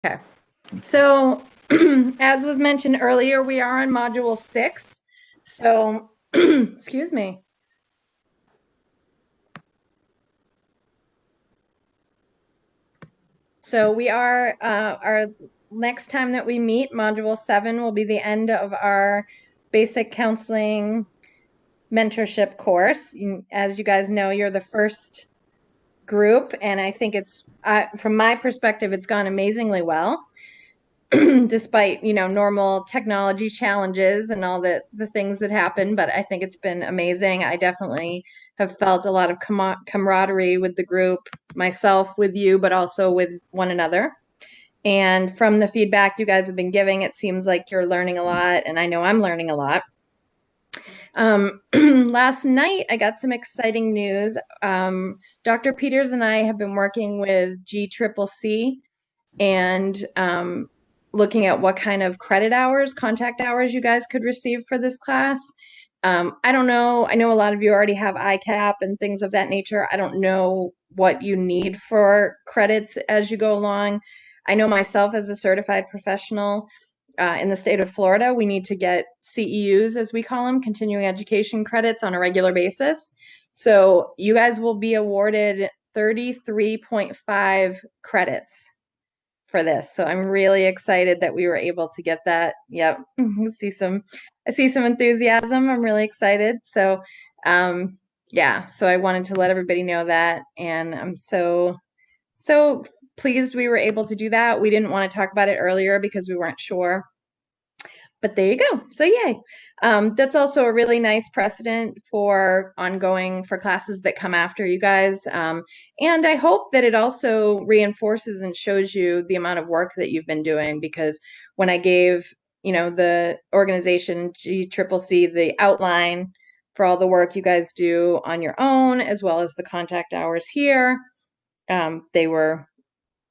Okay. So as was mentioned earlier, we are on module 6. So, excuse me. So we are, our next time that we meet, module 7 will be the end of our basic counseling mentorship course. As you guys know, you're the first group, and I think it's, from my perspective, it's gone amazingly well. Despite, normal technology challenges and all the things that happen, but I think it's been amazing. I definitely have felt a lot of camaraderie with the group, myself with you, but also with one another. And from the feedback you guys have been giving, it seems like you're learning a lot, and I know I'm learning a lot. Last night, I got some exciting news. Dr. Peters and I have been working with GCCC and looking at what kind of credit hours, contact hours you guys could receive for this class. I don't know. I know a lot of you already have ICAP and things of that nature. I don't know what you need for credits as you go along. I know myself as a certified professional in the state of Florida, we need to get CEUs, as we call them, continuing education credits on a regular basis. So you guys will be awarded 33.5 credits for this. So I'm really excited that we were able to get that. Yep. I see some enthusiasm. I'm really excited. So yeah, so I wanted to let everybody know that, and I'm so pleased we were able to do that. We didn't want to talk about it earlier because we weren't sure. But there you go. So yay. That's also a really nice precedent for ongoing for classes that come after you guys. And I hope that it also reinforces and shows you the amount of work that you've been doing, because when I gave, the organization GCCC the outline for all the work you guys do on your own, as well as the contact hours here, they were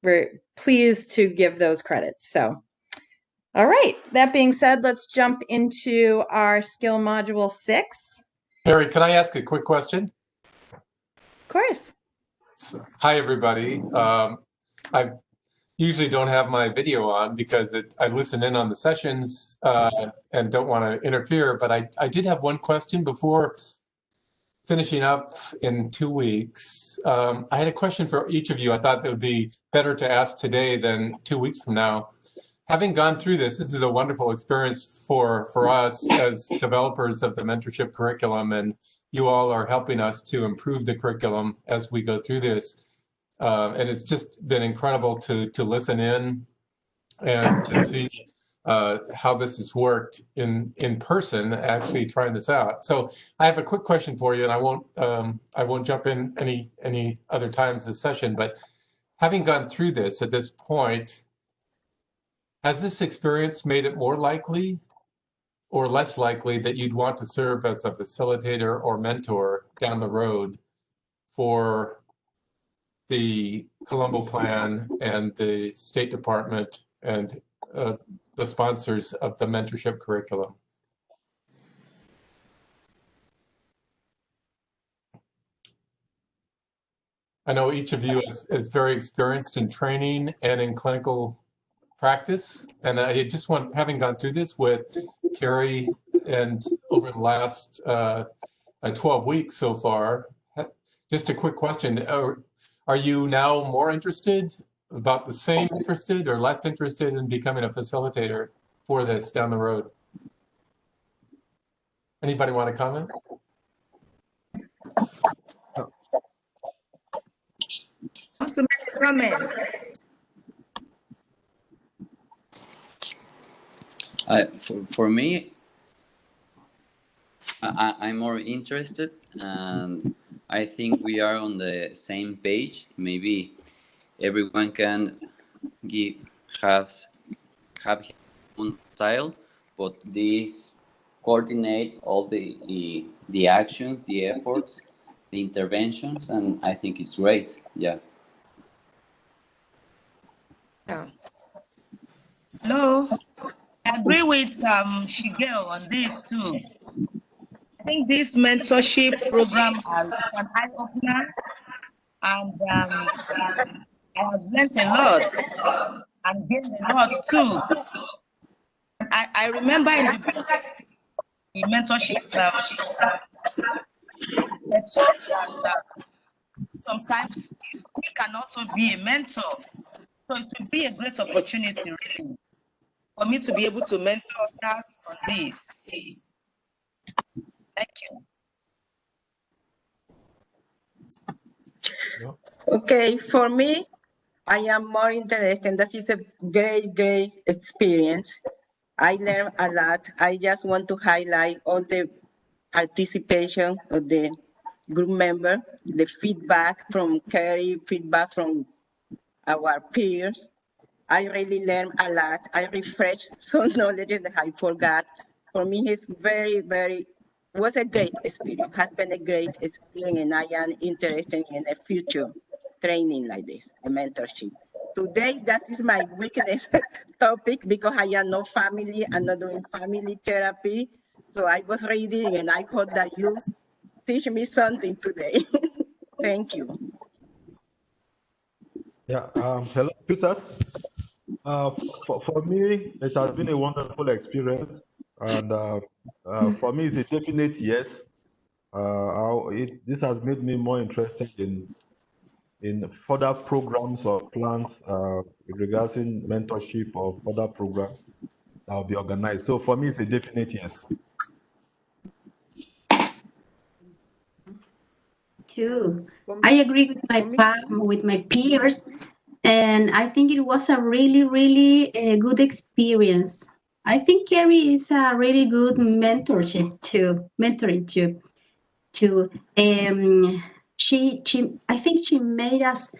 very pleased to give those credits. So all right, that being said, let's jump into our skill module 6. Harry, can I ask a quick question? Of course. Hi, everybody. I usually don't have my video on because I listen in on the sessions and don't want to interfere, but I did have one question before finishing up in 2 weeks. I had a question for each of you. I thought it would be better to ask today than 2 weeks from now. Having gone through this is a wonderful experience for us as developers of the mentorship curriculum, and you all are helping us to improve the curriculum as we go through this. And it's just been incredible to listen in and to see how this has worked in person, actually trying this out. So I have a quick question for you, and I won't jump in any other times this session, but having gone through this at this point, has this experience made it more likely or less likely that you'd want to serve as a facilitator or mentor down the road for the Colombo Plan and the State Department and the sponsors of the mentorship curriculum? I know each of you is very experienced in training and in clinical practice, and I just want, having gone through this with Carrie and over the last 12 weeks so far, just a quick question. Are you now more interested, about the same interested, or less interested in becoming a facilitator for this down the road? Anybody want to comment? Want to make a comment? For me, I'm more interested, and I think we are on the same page. Maybe everyone can have his own style, but these coordinate all the actions, the efforts, the interventions, and I think it's great. Yeah. Hello. I agree with Shigeo on this too. I think this mentorship program is an eye-opener, and I have learned a lot. and gain a lot too. I remember in the mentorship, I taught that sometimes we can also be a mentor. So it would be a great opportunity, really, for me to be able to mentor others on this. Thank you. Okay, for me, I am more interested. That is a great, great experience. I learned a lot. I just want to highlight all the participation of the group member, the feedback from Kerry, feedback from our peers. I really learned a lot. I refreshed some knowledge that I forgot. For me, it's was a great experience, has been a great experience, and I am interested in a future training like this, a mentorship. Today, that is my weakness topic because I am no family, I'm not doing family therapy. So I was reading and I hope that you teach me something today. Thank you. Yeah, hello, Peters. For me, it has been a wonderful experience, and for me, it's a definite yes. This has made me more interested in further programs or plans regarding mentorship or further programs that will be organized. So for me, it's a definite yes. Too. I agree with my peers, and I think it was a really good experience. I think Carrie is a really good mentorship too, mentoring too. She I think she made us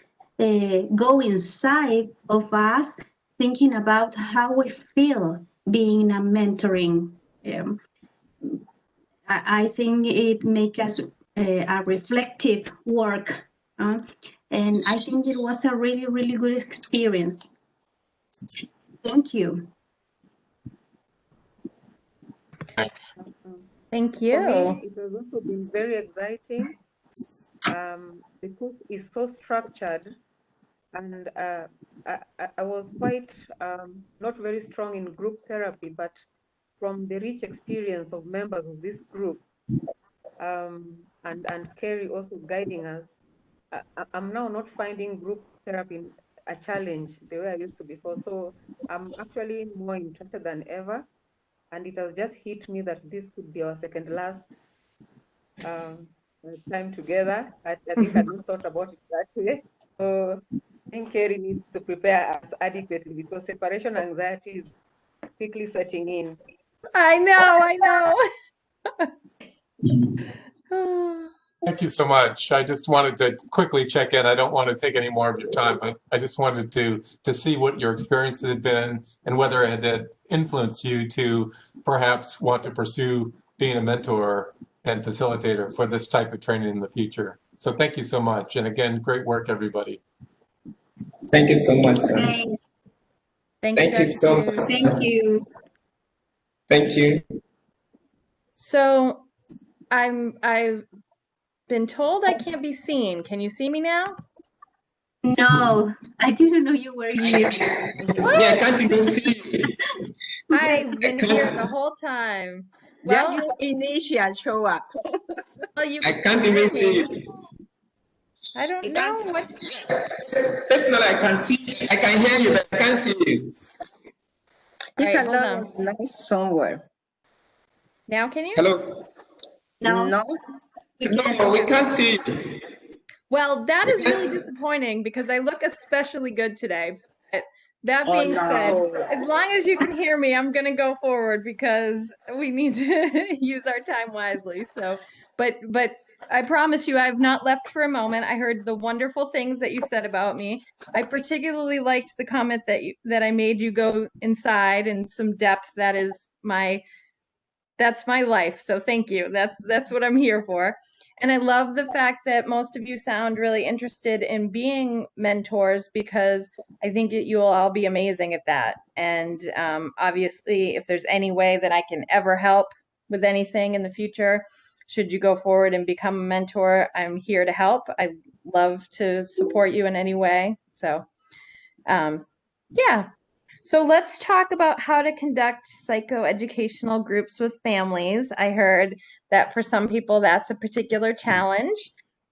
go inside of us, thinking about how we feel being a mentoring. I think it makes us a reflective work, and I think it was a really good experience. Thank you. Thanks. Thank For you. me, it has also been very exciting. The course is so structured, and I was quite not very strong in group therapy, but from the rich experience of members of this group, and Kerry also guiding us, I'm now not finding group therapy a challenge the way I used to before. So I'm actually more interested than ever. And it has just hit me that this could be our second last time together. I think I hadn't thought about it that way. So I think Kerry needs to prepare us adequately because separation anxiety is quickly setting in. I know. Thank you so much. I just wanted to quickly check in. I don't want to take any more of your time, but I just wanted to see what your experience had been and whether it had influenced you to perhaps want to pursue being a mentor and facilitator for this type of training in the future. So thank you so much. And again, great work, everybody. Thank you so much, sir. Thank you so much. Thank you. Thank you. So I've been told I can't be seen. Can you see me now? No, I didn't know you were here. What? Yeah, I can't even see you. I've been here the whole time. Well, Well, your initial show up. well, you I can can't hear even see me. you. I don't know what. Personally, I can see you. I can hear you, but I can't see you. It's All right, a hold lot on. of noise somewhere. Now can you? Hello? No, No, we can't see you. Well, that is really disappointing because I look especially good today. But that being said, as long as you can hear me, I'm going to go forward because we need to use our time wisely. So, but I promise you, I've not left for a moment. I heard the wonderful things that you said about me. I particularly liked the comment that I made you go inside in some depth. That's my life. So thank you. That's what I'm here for. And I love the fact that most of you sound really interested in being mentors because I think you'll all be amazing at that. And obviously, if there's any way that I can ever help with anything in the future, should you go forward and become a mentor, I'm here to help. I love to support you in any way. So yeah, So let's talk about how to conduct psychoeducational groups with families. I heard that for some people that's a particular challenge,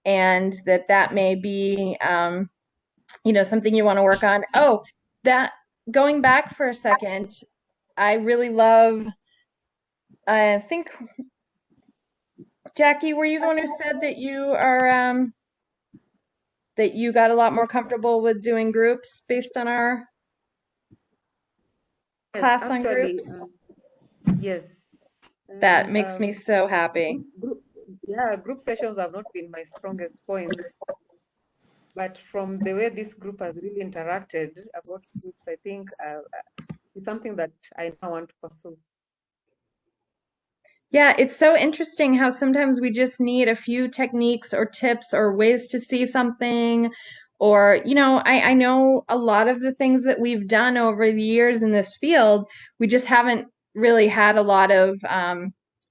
and that may be something you want to work on. Oh, that going back for a second, I really love, I think, Jackie, were you the one who said that you are that you got a lot more comfortable with doing groups based on our Yes, class on actually, groups? yes. That And makes me so happy. group sessions have not been my strongest point, but from the way this group has really interacted about groups, I think it's something that I now want to pursue. Yeah, it's so interesting how sometimes we just need a few techniques or tips or ways to see something. Or, I know a lot of the things that we've done over the years in this field, we just haven't really had a lot of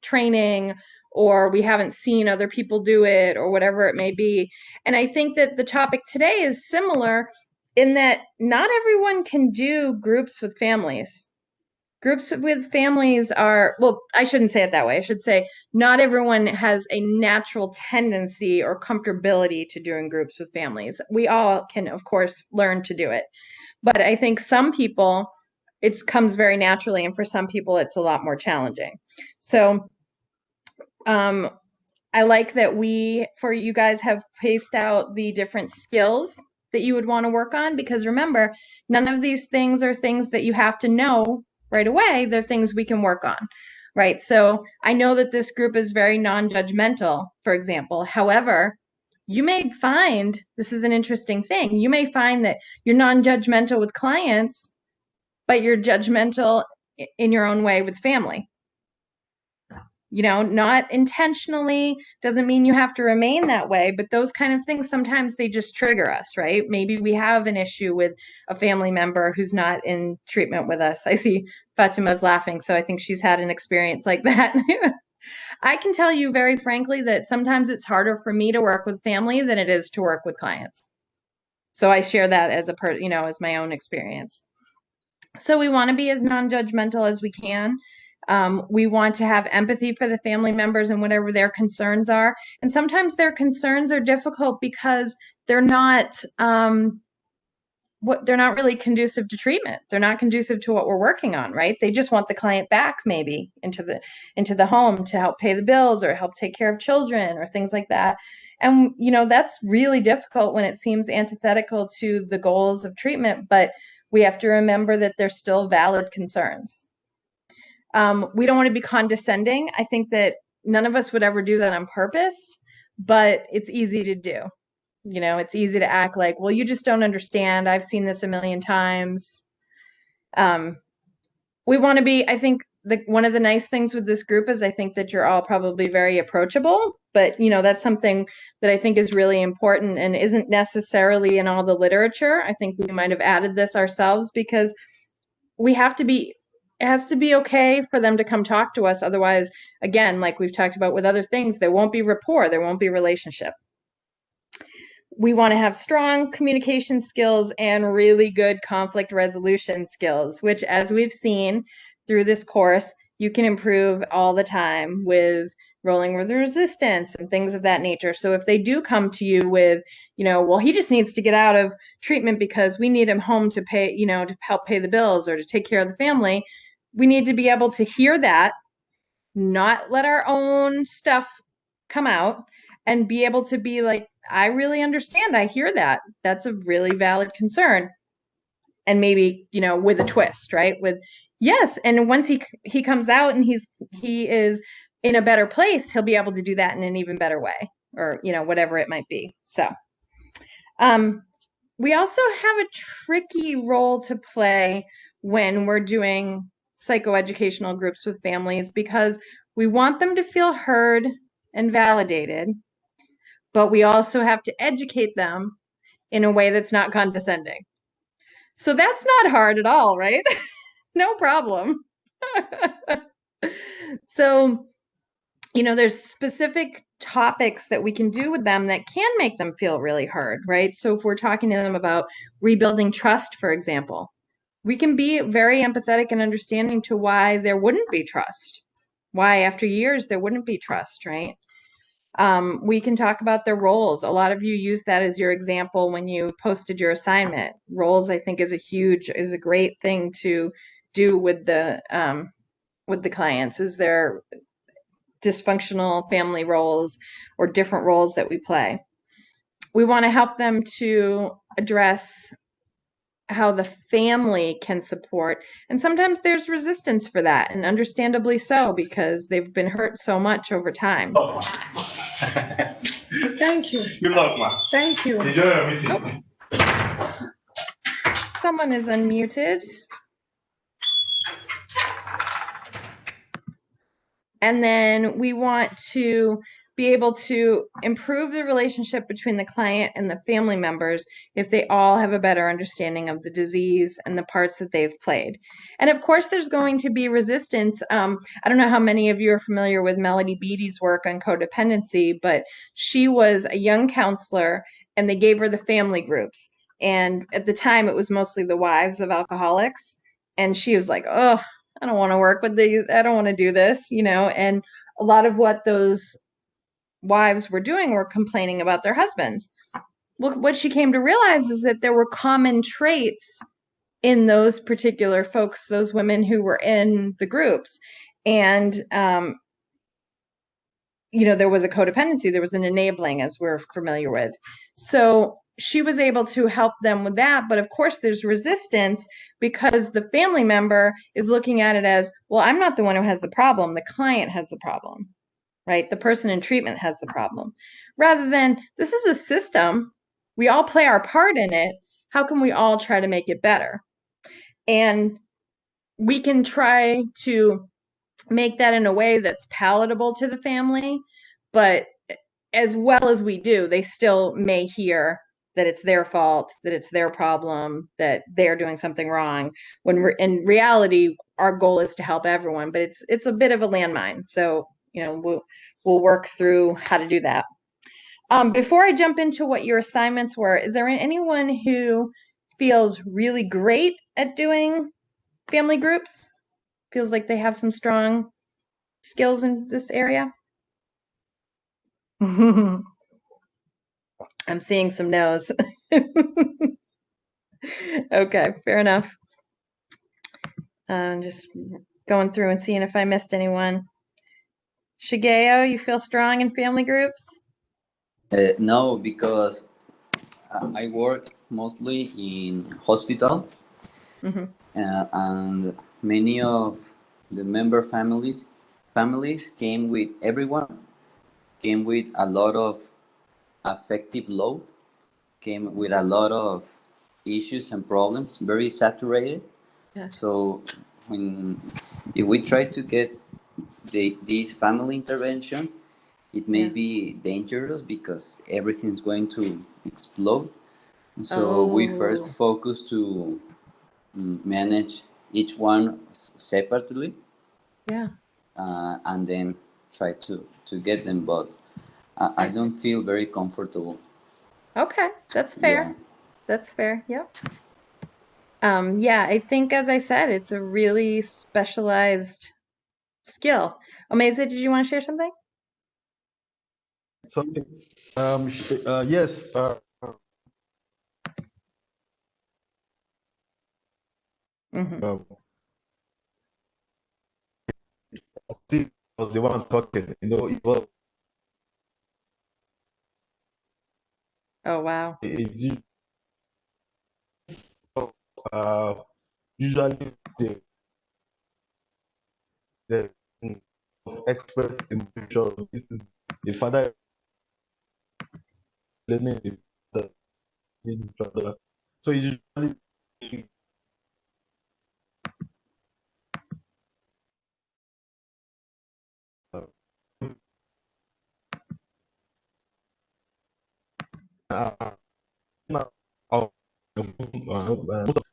training, or we haven't seen other people do it, or whatever it may be. And I think that the topic today is similar in that not everyone can do groups with families. Groups with families are, well, I shouldn't say it that way. I should say not everyone has a natural tendency or comfortability to doing groups with families. We all can, of course, learn to do it. But I think some people, it comes very naturally, and for some people, it's a lot more challenging. So I like that for you guys, have paced out the different skills that you would want to work on, because remember, none of these things are things that you have to know right away. They're things we can work on, right? So I know that this group is very non-judgmental, for example. However, you may find, this is an interesting thing, you may find that you're non-judgmental with clients, but you're judgmental in your own way with family. Not intentionally, doesn't mean you have to remain that way, but those kind of things, sometimes they just trigger us, right? Maybe we have an issue with a family member who's not in treatment with us. I see Fatima's laughing, so I think she's had an experience like that. I can tell you very frankly that sometimes it's harder for me to work with family than it is to work with clients. So I share that as as my own experience. So we want to be as non-judgmental as we can. We want to have empathy for the family members and whatever their concerns are. And sometimes their concerns are difficult because they're not they're not really conducive to treatment. They're not conducive to what we're working on, right? They just want the client back, maybe into the home to help pay the bills or help take care of children or things like that. And that's really difficult when it seems antithetical to the goals of treatment, but we have to remember that they're still valid concerns. We don't want to be condescending. I think that none of us would ever do that on purpose, but it's easy to do. It's easy to act like, well, you just don't understand. I've seen this a million times. We want to be, I think, one of the nice things with this group is I think that you're all probably very approachable, but that's something that I think is really important and isn't necessarily in all the literature. I think we might have added this ourselves because it has to be okay for them to come talk to us. Otherwise, again, like we've talked about with other things, there won't be rapport, there won't be relationship. We want to have strong communication skills and really good conflict resolution skills, which, as we've seen through this course, you can improve all the time with rolling with resistance and things of that nature. So if they do come to you with, well, he just needs to get out of treatment because we need him home to pay, to help pay the bills or to take care of the family, we need to be able to hear that, not let our own stuff come out, and be able to be like, I really understand. I hear that. That's a really valid concern. And maybe, with a twist, right? With yes. And once he comes out and he is in a better place, he'll be able to do that in an even better way, or, whatever it might be. So, we also have a tricky role to play when we're doing psychoeducational groups with families, because we want them to feel heard and validated, but we also have to educate them in a way that's not condescending. So that's not hard at all, right? No problem. So, there's specific topics that we can do with them that can make them feel really heard, right? So if we're talking to them about rebuilding trust, for example, we can be very empathetic and understanding to why there wouldn't be trust, why after years there wouldn't be trust, right? We can talk about their roles. A lot of you used that as your example when you posted your assignment. Roles, I think, is a great thing to do with the clients. Is there dysfunctional family roles or different roles that we play? We want to help them to address how the family can support. And sometimes there's resistance for that, and understandably so, because they've been hurt so much over time. Thank you. Good luck, ma. Thank you. Enjoy your meeting. Someone is unmuted. And then we want to be able to improve the relationship between the client and the family members if they all have a better understanding of the disease and the parts that they've played. And of course, there's going to be resistance. I don't know how many of you are familiar with Melody Beattie's work on codependency, but she was a young counselor and they gave her the family groups. And at the time, it was mostly the wives of alcoholics. And she was like, oh, I don't want to work with these. I don't want to do this, and a lot of what those wives were doing were complaining about their husbands. Well, what she came to realize is that there were common traits in those particular folks, those women who were in the groups. And, there was a codependency, there was an enabling, as we're familiar with. So she was able to help them with that. But of course, there's resistance because the family member is looking at it as, well, I'm not the one who has the problem. The client has the problem, right? The person in treatment has the problem. Rather than, this is a system. We all play our part in it. How can we all try to make it better? And we can try to make that in a way that's palatable to the family. But as well as we do, they still may hear that it's their fault, that it's their problem, that they're doing something wrong, when in reality, our goal is to help everyone, but it's a bit of a landmine. So, we'll work through how to do that. Before I jump into what your assignments were, is there anyone who feels really great at doing family groups? Feels like they have some strong skills in this area? I'm seeing some no's. Okay, fair enough. I'm just going through and seeing if I missed anyone. Shigeo, you feel strong in family groups? No, because I work mostly in hospital, and many of the member families came with a lot of affective load, came with a lot of issues and problems, very saturated. Yes. So if we try to get this family intervention, it may be dangerous because everything's going to explode. So we first focus to manage each one separately. Yeah. And then try to get them, but I don't feel very comfortable. Okay, that's fair. Yeah. That's fair. Yep. Yeah, I think, as I said, it's a really specialized skill. Omeza, did you want to share something? Something. Yes. Steve was the one talking. It was. Oh wow. Usually the express emotion. This is the father learning the other. So usually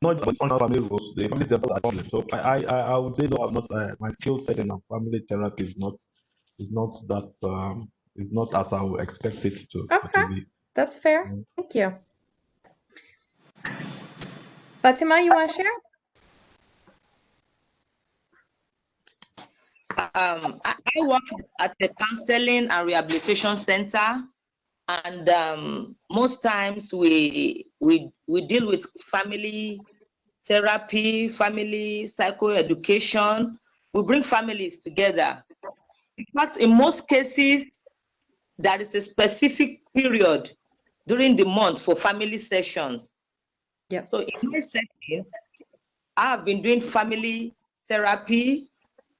not just on family roles, the family themselves are problem. So I would say no, I'm not. My skill set in family therapy is not that is not as I would expect it to be. That's fair. Thank you. Fatima, you want to share? I work at the counseling and rehabilitation center, and most times we deal with family therapy, family psychoeducation. We bring families together. In fact, in most cases, there is a specific period during the month for family sessions. Yep. So in my setting, I have been doing family therapy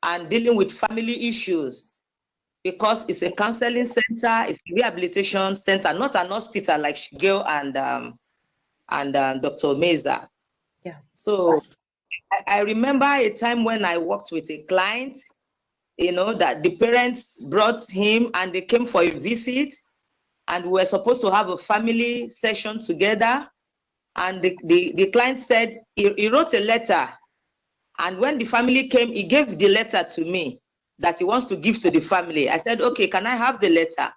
and dealing with family issues because it's a counseling center, it's a rehabilitation center, not an hospital like Shigeo and Dr. Meza. Yeah. So I remember a time when I worked with a client, that the parents brought him and they came for a visit, and we were supposed to have a family session together. And the client said he wrote a letter, and when the family came, he gave the letter to me that he wants to give to the family. I said, okay, can I have the letter?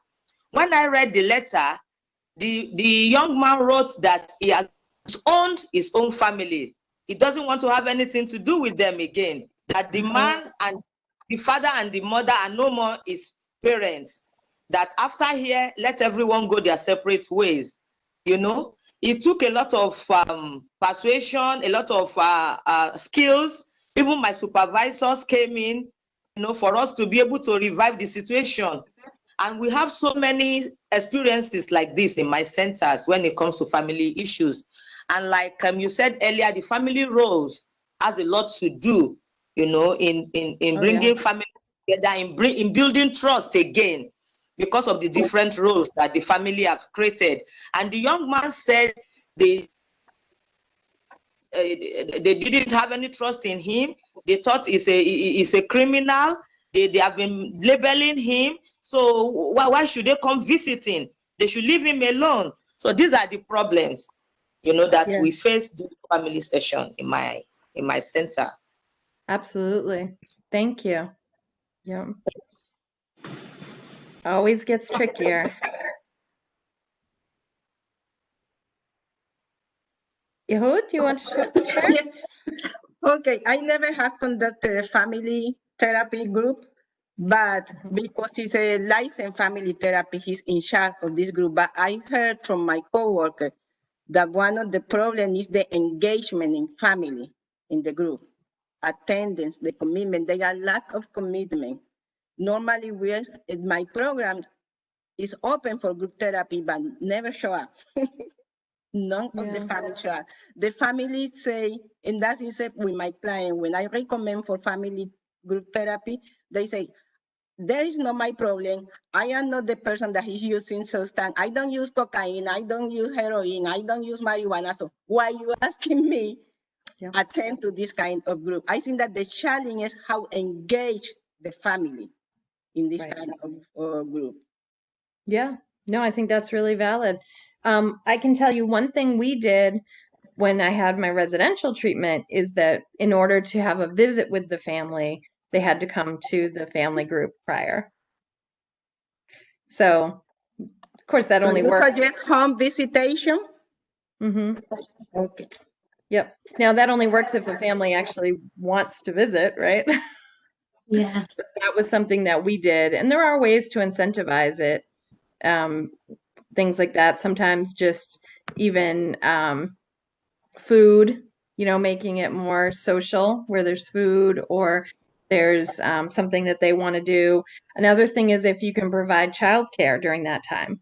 When I read the letter, the young man wrote that he has owned his own family. He doesn't want to have anything to do with them again. That the man and the father and the mother are no more his parents. That after here, let everyone go their separate ways. It took a lot of persuasion, a lot of skills. Even my supervisors came in, for us to be able to revive the situation. And we have so many experiences like this in my centers when it comes to family issues. And like you said earlier, the family roles has a lot to do, in bringing family together, in building trust again, because of the different roles that the family have created. And the young man said they didn't have any trust in him. They thought he's a criminal. They have been labeling him. So why should they come visiting? They should leave him alone. So these are the problems, that we face during family session in my center. Absolutely. Thank you. Yeah. Always gets trickier. Yehud, do you want to share? Yes. Okay, I never have conducted a family therapy group, but because he's a licensed family therapist, he's in charge of this group. But I heard from my coworker that one of the problems is the engagement in family in the group, attendance, the commitment. There are lack of commitment. Normally, my program is open for group therapy, but never show up. None of the family show up. The family say, and that is with my client, when I recommend for family group therapy, they say, there is not my problem. I am not the person that is using substance. I don't use cocaine. I don't use heroin. I don't use marijuana. So why are you asking me attend to this kind of group? I think that the challenge is how engage the family in this kind of group. Yeah, no, I think that's really valid. I can tell you one thing we did when I had my residential treatment is that in order to have a visit with the family, they had to come to the family group prior. So, of course, that only works. So just home visitation? Mm-hmm. Okay. Yep. Now that only works if the family actually wants to visit, right? Yes. So that was something that we did, and there are ways to incentivize it. Things like that. Sometimes just even food, making it more social where there's food or there's something that they want to do. Another thing is if you can provide childcare during that time.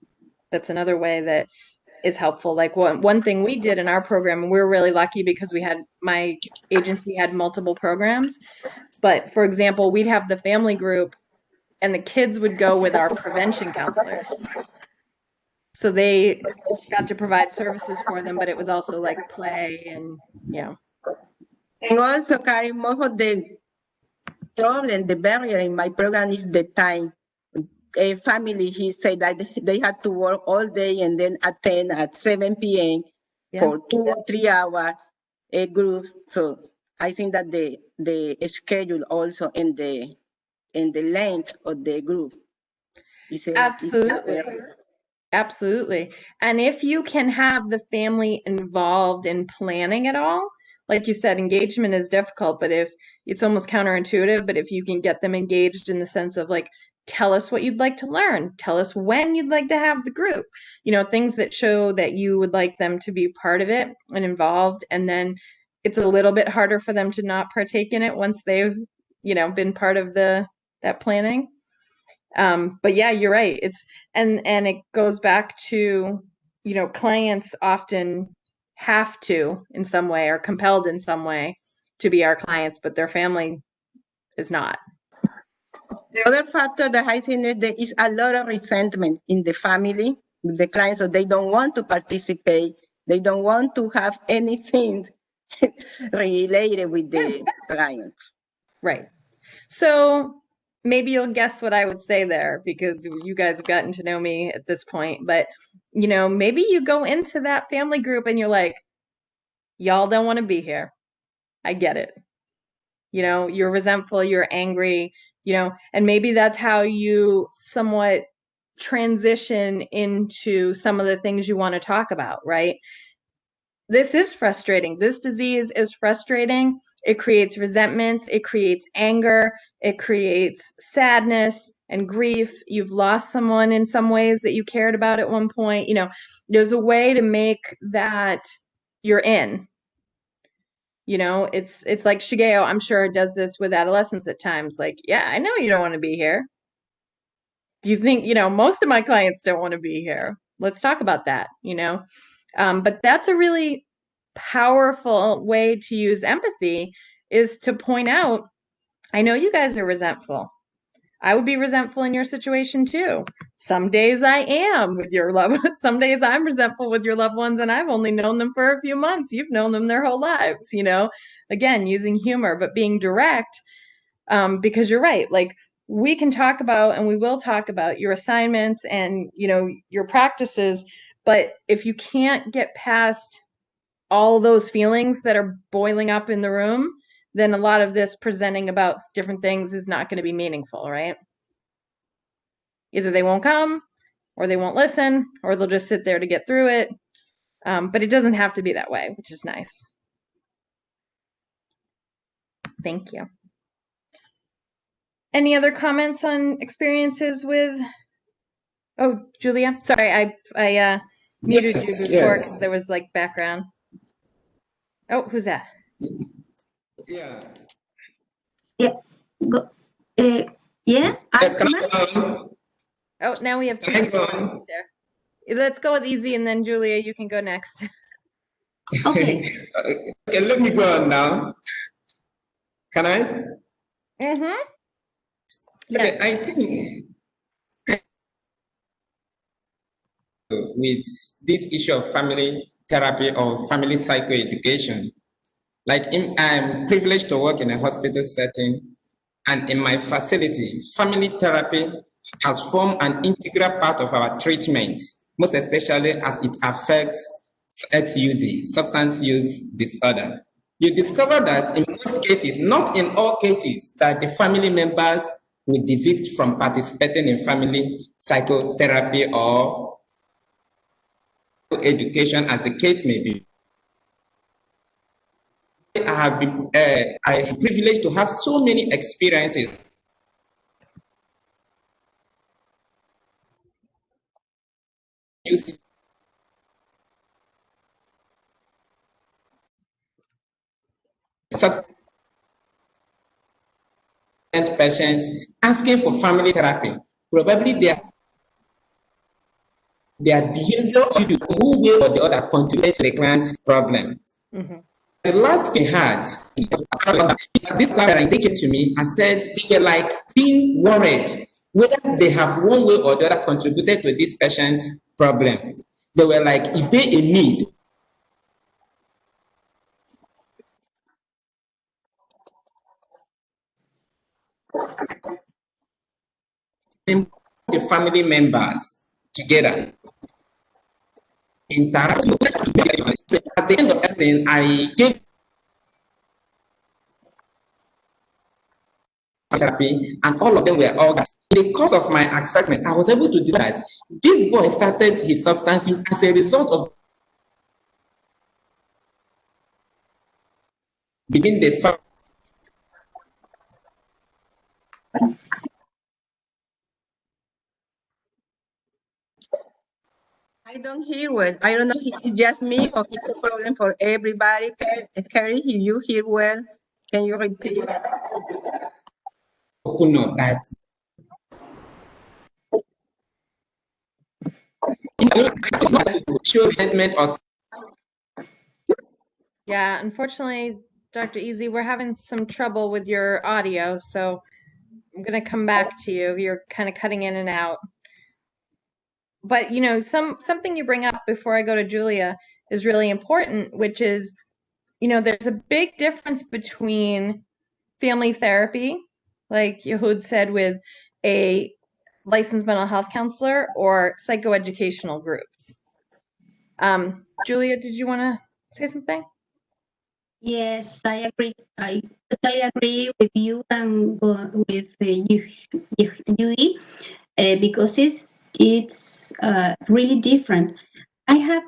That's another way that is helpful. Like one thing we did in our program, and we were really lucky because my agency had multiple programs. But for example, we'd have the family group and the kids would go with our prevention counselors. So they got to provide services for them, but it was also like play and, And also, Kari, most of the problem, the barrier in my program is the time. A family, he said that they had to work all day and then attend at 7 p.m. for 2 or 3 hours a group. So I think that the schedule also in the length of the group is absolutely. Absolutely. And if you can have the family involved in planning it all, like you said, engagement is difficult, but if it's almost counterintuitive, but if you can get them engaged in the sense of like, tell us what you'd like to learn, tell us when you'd like to have the group, things that show that you would like them to be part of it and involved. And then it's a little bit harder for them to not partake in it once they've, been part of that planning. But yeah, you're right. And it goes back to, clients often have to in some way or compelled in some way to be our clients, but their family is not. The other factor that I think is there is a lot of resentment in the family with the clients, so they don't want to participate. They don't want to have anything related with the clients. Right. So maybe you'll guess what I would say there, because you guys have gotten to know me at this point. But, maybe you go into that family group and you're like, y'all don't want to be here. I get it. You're resentful, you're angry, and maybe that's how you somewhat transition into some of the things you want to talk about, right? This is frustrating. This disease is frustrating. It creates resentments. It creates anger. It creates sadness and grief. You've lost someone in some ways that you cared about at one point. There's a way to make that you're in. It's like Shigeo, I'm sure, does this with adolescents at times. Like, yeah, I know you don't want to be here. Do you think, most of my clients don't want to be here? Let's talk about that, But that's a really powerful way to use empathy, is to point out, I know you guys are resentful. I would be resentful in your situation too. Some days I am with your loved ones. Some days I'm resentful with your loved ones and I've only known them for a few months. You've known them their whole lives, Again, using humor, but being direct, because you're right. Like, we can talk about, and we will talk about, your assignments and, your practices. But if you can't get past all those feelings that are boiling up in the room, then a lot of this presenting about different things is not going to be meaningful, right? Either they won't come, or they won't listen, or they'll just sit there to get through it. But it doesn't have to be that way, which is nice. Thank you. Any other comments on experiences with? Oh, Julia, sorry, I muted you before because there was like background. Oh, who's that? Yeah. Yeah. Go, yeah. Oh, now we have two people there. Let's go with easy, and then Julia, you can go next. Okay. Okay, let me go on now. Can I? Mm-hmm. Yes. Okay, I think with this issue of family therapy or family psychoeducation, like I'm privileged to work in a hospital setting, and in my facility, family therapy has formed an integral part of our treatment, most especially as it affects SUD, substance use disorder. You discover that in most cases, not in all cases, that the family members will desist from participating in family psychotherapy or education, as the case may be. I have been privileged to have so many experiences substance patients asking for family therapy. Probably their behavior or one way or the other contributes to the client's problem. Mm-hmm. The last thing I had, this client indicated to me and said they were like being worried whether they have one way or the other contributed to this patient's problem. They were like, is there a need? The family members together. Interact. At the end of everything, I gave therapy, and all of them were orgasms. In the course of my assessment, I was able to do that. This boy started his substance use as a result of begin the I don't hear well. I don't know if it's just me or if it's a problem for everybody. Carrie, if you hear well, can you repeat? know that show resentment or Yeah, unfortunately, Dr. Easy, we're having some trouble with your audio, so I'm gonna come back to you. You're kind of cutting in and out. But you know, something you bring up before I go to Julia is really important, which is, you know, there's a big difference between family therapy, like Yehud said, with a licensed mental health counselor or psychoeducational groups. Julia, did you want to say something? Yes, I agree. I totally agree with you and with Judy, because it's really different. I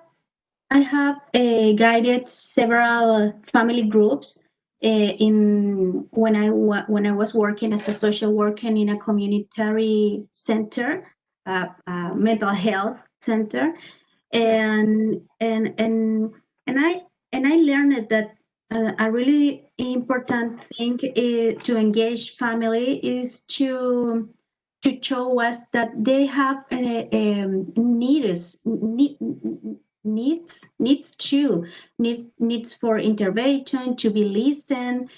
have guided several family groups in when I was working as a social worker in a community center, mental health center, and I learned that a really important thing to engage family is to show us that they have needs for intervention, to be listened.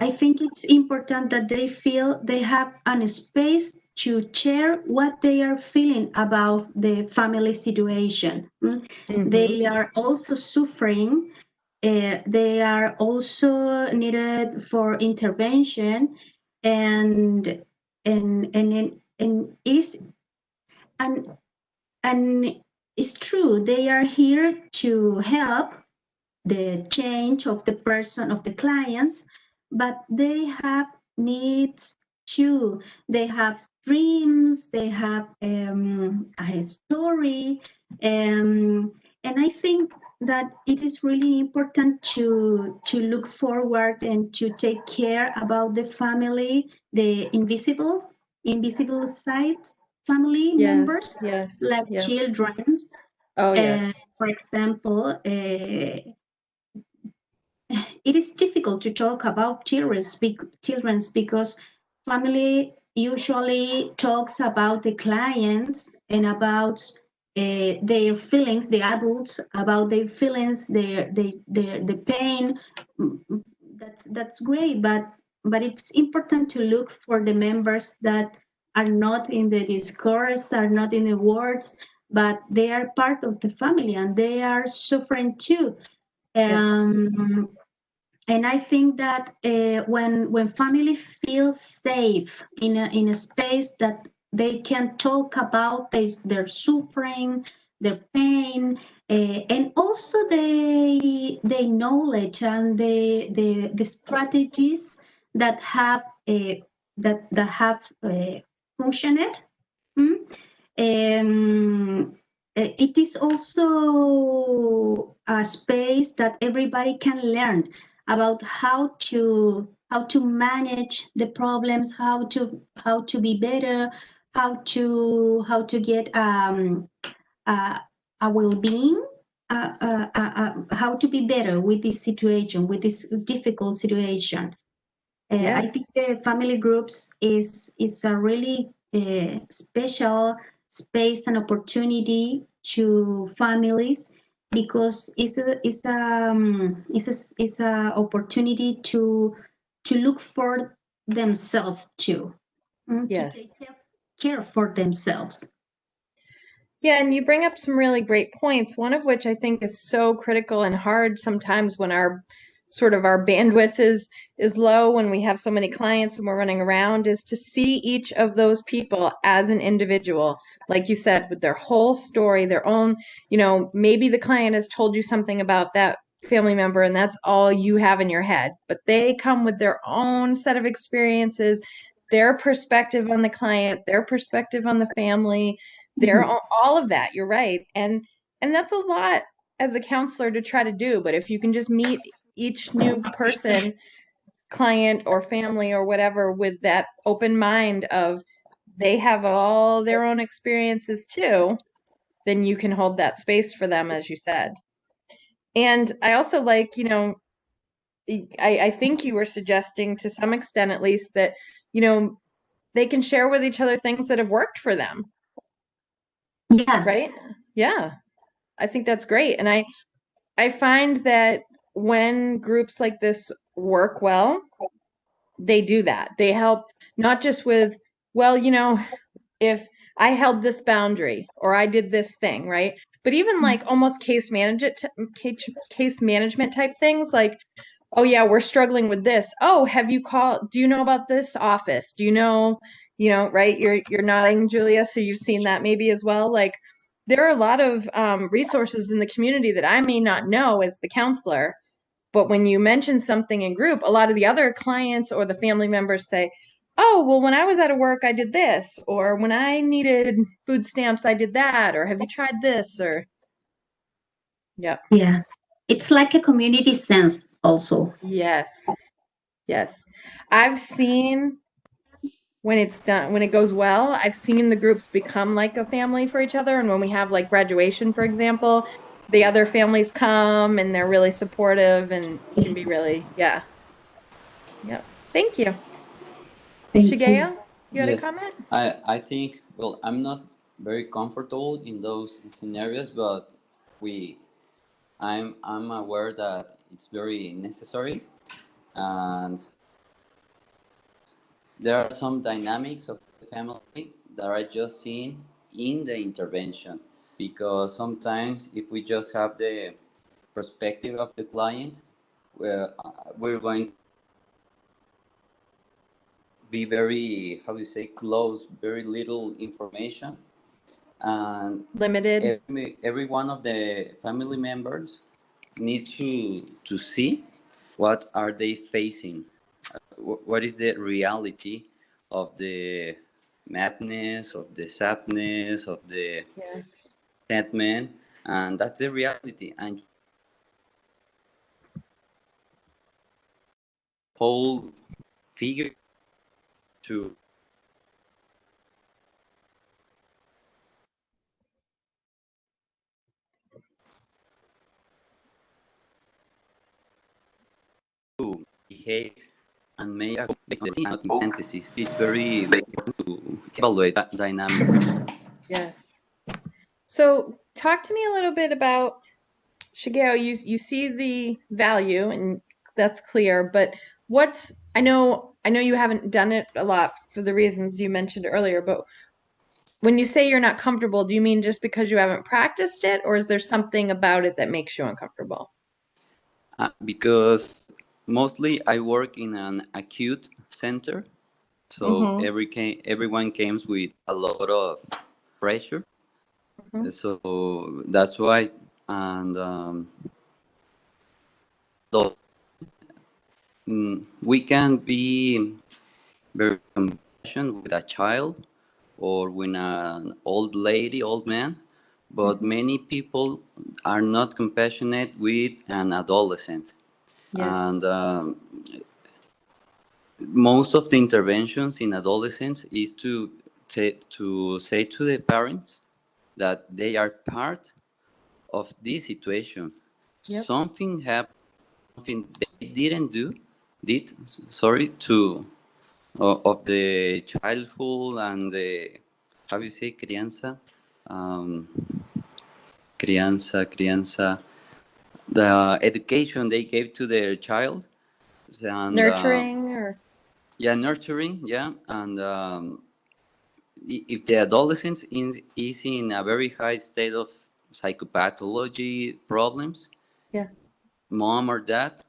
I think it's important that they feel they have a space to share what they are feeling about the family situation. They are also suffering. They are also needed for intervention, and it is and it's true. They are here to help the change of the person, of the clients, but they have needs too. They have dreams, they have a story, and I think that it is really important to look forward and to take care about the family, the invisible side family members, Yes, like yeah. children. Oh, yes. For example, it is difficult to talk about children because family usually talks about the clients and about their feelings, the adults, about their feelings, the pain. That's great, but it's important to look for the members that are not in the discourse, are not in the words, but they are part of the family and they are suffering too. And I think that when family feels safe in a space that they can talk about their suffering, their pain, and also the knowledge and the strategies that have functioned. It is also a space that everybody can learn about how to manage the problems, how to be better, how to get a well-being, how to be better with this situation, with this difficult situation. I think the family groups is a really special space and opportunity to families, because it's a opportunity to look for themselves too, to take care for themselves. Yeah, and you bring up some really great points, one of which I think is so critical and hard sometimes when our bandwidth is low, when we have so many clients and we're running around, is to see each of those people as an individual, like you said, with their whole story, their own, maybe the client has told you something about that family member and that's all you have in your head, but they come with their own set of experiences, their perspective on the client, their perspective on the family, their all of that. You're right. And that's a lot. as a counselor to try to do, but if you can just meet each new person, client or family or whatever, with that open mind of they have all their own experiences too, then you can hold that space for them, as you said. And I also like, you know, I think you were suggesting to some extent, at least, that, you know, they can share with each other things that have worked for them. Yeah. Right? Yeah. I think that's great. And I find that when groups like this work well, they do that. They help not just with, well, you know, if I held this boundary or I did this thing, right? But even like almost case management type things, like, oh yeah, we're struggling with this. Oh, have you called? Do you know about this office? Do you know, right? You're nodding, Julia, so you've seen that maybe as well. Like, there are a lot of resources in the community that I may not know as the counselor, but when you mention something in group, a lot of the other clients or the family members say, oh, well, when I was out of work, I did this, or when I needed food stamps, I did that, or have you tried this, or yeah. Yeah. It's like a community sense also. Yes. Yes. I've seen when it's done, when it goes well, I've seen the groups become like a family for each other. And when we have like graduation, for example, the other families come and they're really supportive and it can be really, yeah. Yep. Thank you. Thank you. Shigeo, you had a Yes, comment? I think, well, I'm not very comfortable in those scenarios, but I'm aware that it's very necessary, and there are some dynamics of the family that are just seen in the intervention, because sometimes if we just have the perspective of the client, we're going to be very, how do you say, close, very little information, and Limited. every one of the family members need to see what are they facing, what is the reality of the madness, of the sadness, of the Yes. resentment, and that's the reality. And whole figure to behave and make a synthesis. It's very important to evaluate that dynamics. Yes. So talk to me a little bit about Shigeo. You see the value and that's clear, but I know you haven't done it a lot for the reasons you mentioned earlier, but when you say you're not comfortable, do you mean just because you haven't practiced it, or is there something about it that makes you uncomfortable? Because mostly I work in an acute center, so everyone comes with a lot of pressure. So that's why, and so we can be very compassionate with a child or with an old lady, old man, but many people are not compassionate with an adolescent. Yes. And most of the interventions in adolescents is to say to the parents that they are part of this situation. Yep. Something happened, something they did, sorry, to of the childhood and the, how do you say, crianza, um, crianza, the education they gave to their child, and Nurturing or yeah, nurturing, yeah, and if the adolescent is in a very high state of psychopathology problems, yeah. mom or dad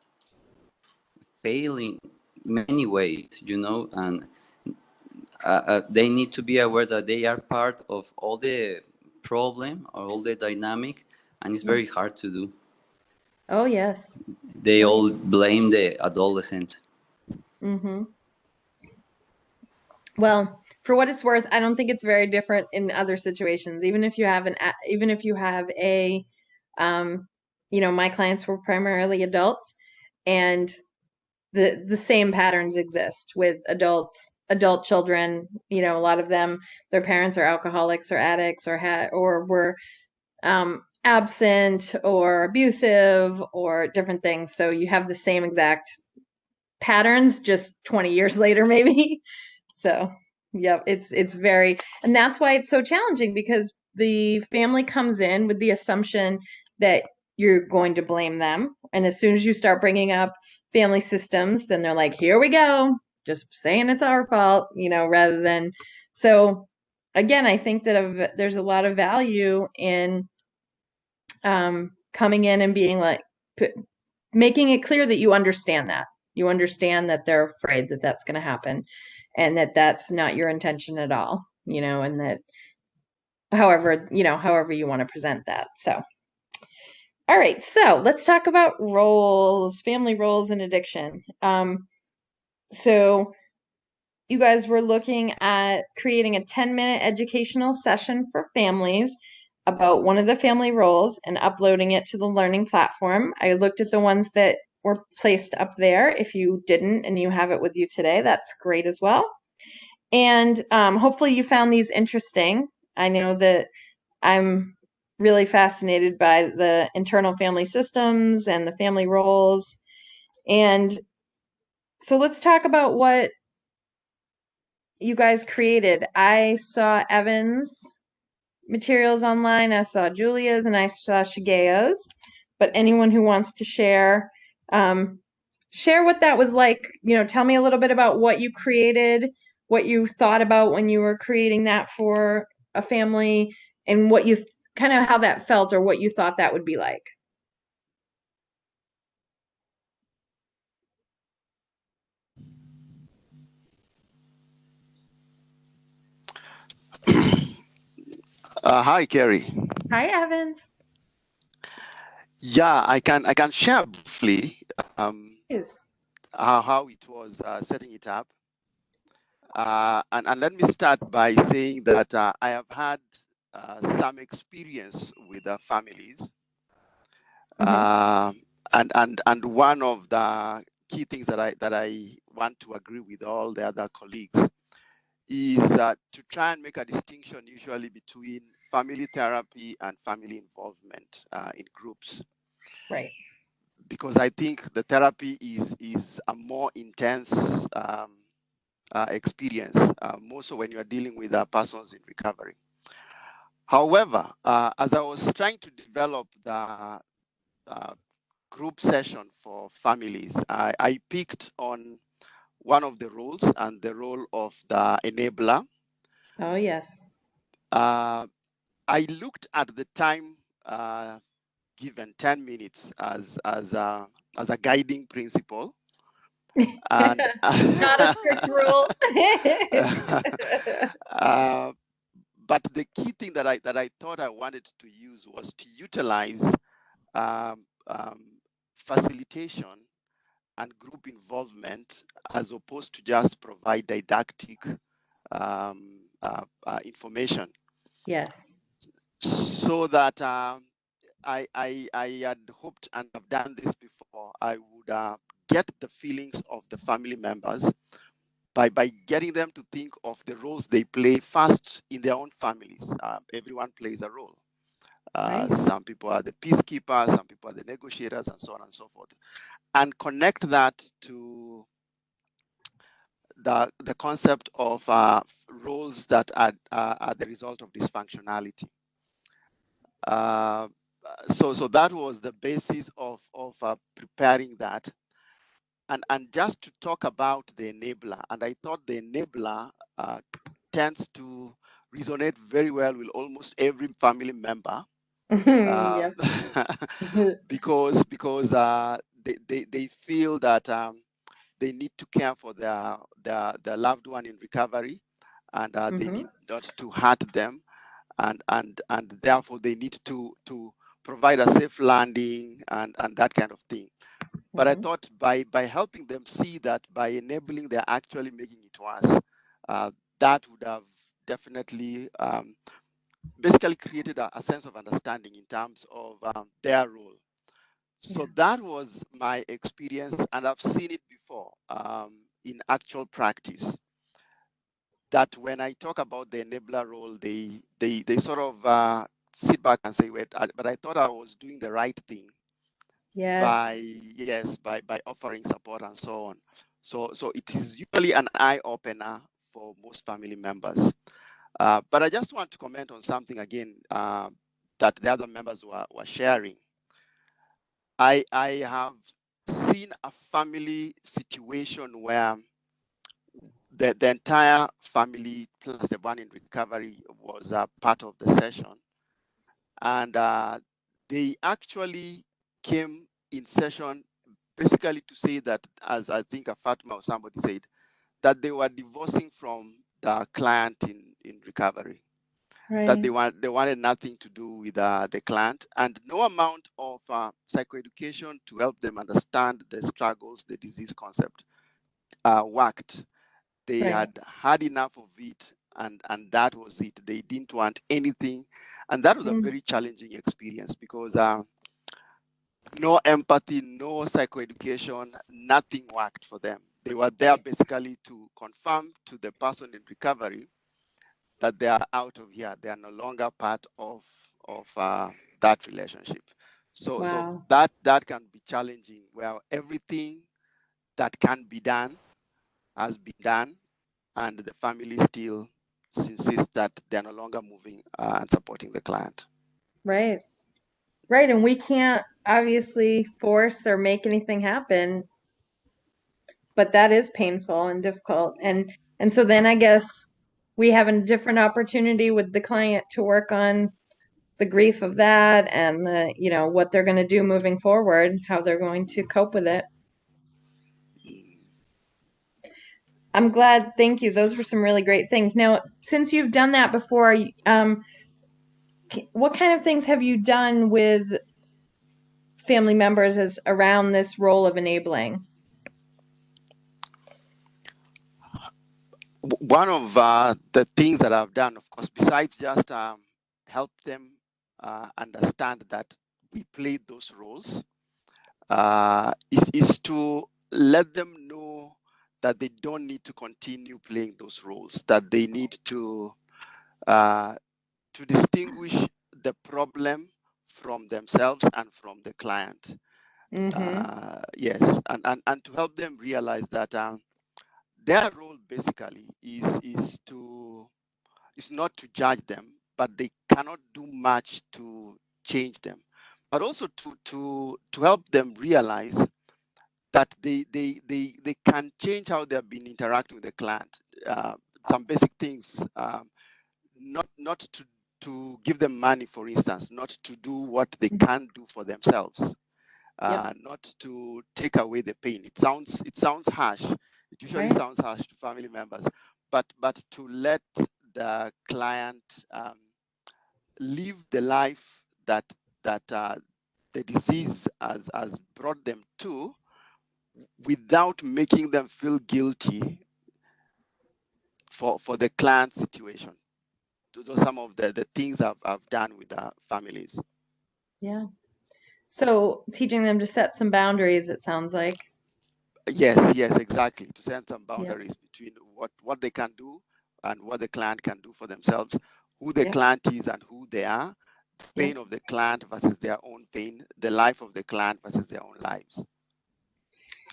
failing many ways, and they need to be aware that they are part of all the problem or all the dynamic, and it's very hard to do. Oh, yes. They all blame the adolescent. Mm-hmm. Well, for what it's worth, I don't think it's very different in other situations. Even if you have a my clients were primarily adults, and the same patterns exist with adult children. A lot of them, their parents are alcoholics or addicts or were absent or abusive or different things. So you have the same exact patterns, just 20 years later, maybe. So, yep, it's very, and that's why it's so challenging, because the family comes in with the assumption that you're going to blame them. And as soon as you start bringing up family systems, then they're like, here we go, just saying it's our fault, rather than. So again, I think that there's a lot of value in coming in and being like, making it clear that you understand that they're afraid that that's going to happen, and that that's not your intention at all, and that however you want to present that. So, all right, so let's talk about family roles in addiction. So you guys were looking at creating a 10-minute educational session for families about one of the family roles and uploading it to the learning platform. I looked at the ones that were placed up there. If you didn't and you have it with you today, that's great as well. And hopefully you found these interesting. I know that I'm really fascinated by the internal family systems and the family roles. And so let's talk about what you guys created. I saw Evan's materials online, I saw Julia's, and I saw Shigeo's. But anyone who wants to share what that was like, tell me a little bit about what you created, what you thought about when you were creating that for a family, and what you kind of how that felt, or what you thought that would be like. Hi, Kerry. Hi, Evans. Yeah, I can share briefly Yes. how it was setting it up. And let me start by saying that I have had some experience with families. And one of the key things that I want to agree with all the other colleagues is to try and make a distinction usually between family therapy and family involvement in groups. Right. Because I think the therapy is a more intense experience, more so when you are dealing with persons in recovery. However, as I was trying to develop the group session for families, I picked on one of the roles, and the role of the enabler. Oh, yes. I looked at the time given, 10 minutes, as a guiding principle. And not a strict rule. But the key thing that I thought I wanted to use was to utilize facilitation and group involvement, as opposed to just provide didactic information. Yes. So that I had hoped, and have done this before, I would get the feelings of the family members by getting them to think of the roles they play first in their own families. Everyone plays a role. Right. Some people are the peacekeepers, some people are the negotiators, and so on and so forth. And connect that to the concept of roles that are the result of dysfunctionality. So that was the basis of preparing that. And just to talk about the enabler, and I thought the enabler tends to resonate very well with almost every family member. because they feel that they need to care for their loved one in recovery, and they need not to hurt them, and therefore they need to provide a safe landing and that kind of thing. But I thought by helping them see that by enabling, they're actually making it worse, that would have definitely basically created a sense of understanding in terms of their role. So that was my experience, and I've seen it before in actual practice. That when I talk about the enabler role, they sort of sit back and say, "Wait, but I thought I was doing the right thing by by offering support and so on." So it is usually an eye opener for most family members. But I just want to comment on something again that the other members were sharing. I have seen a family situation where the entire family plus the one in recovery was a part of the session, and they actually came in session basically to say that, as I think a Fatma or somebody said, that they were divorcing from the client in recovery. That they wanted nothing to do with the client, and no amount of psychoeducation to help them understand the struggles, the disease concept worked. They had had enough of it, and that was it. They didn't want anything, and that was a very challenging experience because no empathy, no psychoeducation, nothing worked for them. They were there basically to confirm to the person in recovery that they are out of here. They are no longer part of that relationship. So that can be challenging, where everything that can be done has been done, and the family still insists that they're no longer moving and supporting the client. Right. And we can't obviously force or make anything happen, but that is painful and difficult. And so then I guess we have a different opportunity with the client to work on the grief of that and the, what they're going to do moving forward, how they're going to cope with it. I'm glad. Thank you. Those were some really great things. Now, since you've done that before, what kind of things have you done with family members as around this role of enabling? One of the things that I've done, of course, besides just help them understand that we played those roles, is to let them know that they don't need to continue playing those roles, that they need to distinguish the problem from themselves and from the client. Yes, and to help them realize that their role basically is not to judge them, but they cannot do much to change them, but also to help them realize that they can change how they've been interacting with the client. Some basic things, not to give them money, for instance, not to do what they can do for themselves, not to take away the pain. It sounds harsh. It usually sounds harsh to family members, but to let the client live the life that the disease has brought them to, without making them feel guilty for the client situation. Those are some of the things I've done with the families. Yeah. So teaching them to set some boundaries, it sounds like. Yes, exactly. To set some boundaries between what they can do and what the client can do for themselves, who the client is and who they are, the pain of the client versus their own pain, the life of the client versus their own lives.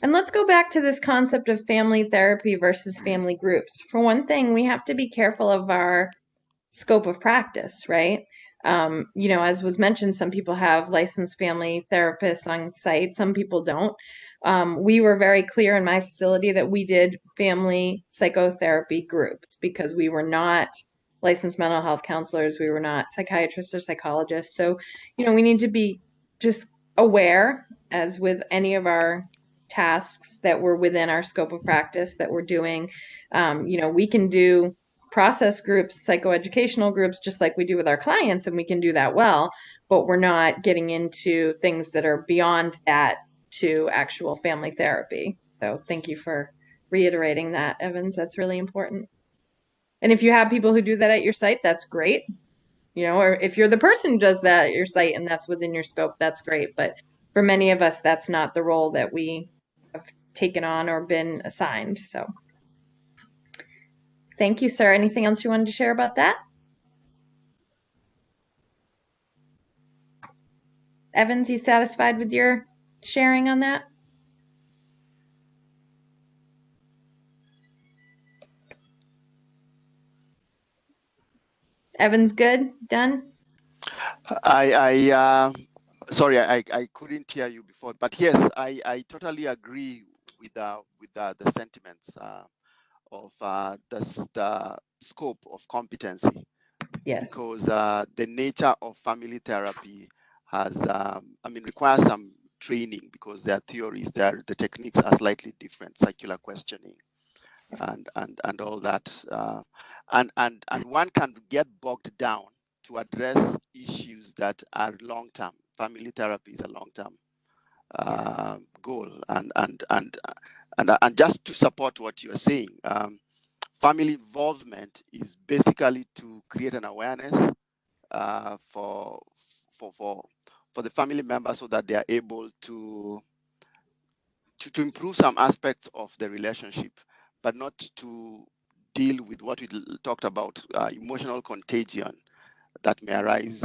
And let's go back to this concept of family therapy versus family groups. For one thing, we have to be careful of our scope of practice, right? As was mentioned, some people have licensed family therapists on site, some people don't. We were very clear in my facility that we did family psychotherapy groups because we were not licensed mental health counselors, we were not psychiatrists or psychologists. So, we need to be just aware, as with any of our tasks that were within our scope of practice that we're doing. We can do process groups, psychoeducational groups, just like we do with our clients, and we can do that well, but we're not getting into things that are beyond that to actual family therapy. So thank you for reiterating that, Evans. That's really important. And if you have people who do that at your site, that's great. Or if you're the person who does that at your site and that's within your scope, that's great. But for many of us, that's not the role that we have taken on or been assigned. So thank you, sir. Anything else you wanted to share about that? Evans, you satisfied with your sharing on that? Evans, good? Done? Sorry, I couldn't hear you before, but yes, I totally agree with the sentiments of the scope of competency. Yes. Because the nature of family therapy has, requires some training, because their theories, the techniques are slightly different, circular questioning, and all that, and one can get bogged down to address issues that are long-term. Family therapy is a long-term goal, and just to support what you're saying, family involvement is basically to create an awareness for the family members, so that they are able to improve some aspects of the relationship, but not to deal with what we talked about, emotional contagion that may arise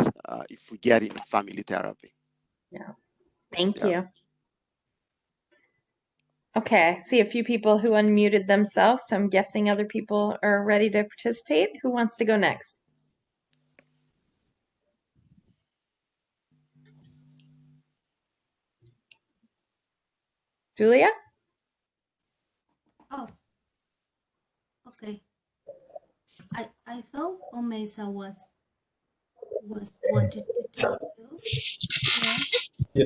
if we get into family therapy. Yeah. Thank you. Okay, I see a few people who unmuted themselves, so I'm guessing other people are ready to participate. Who wants to go next? Julia? Oh, okay. I thought Omeza was wanted to talk too. Yeah.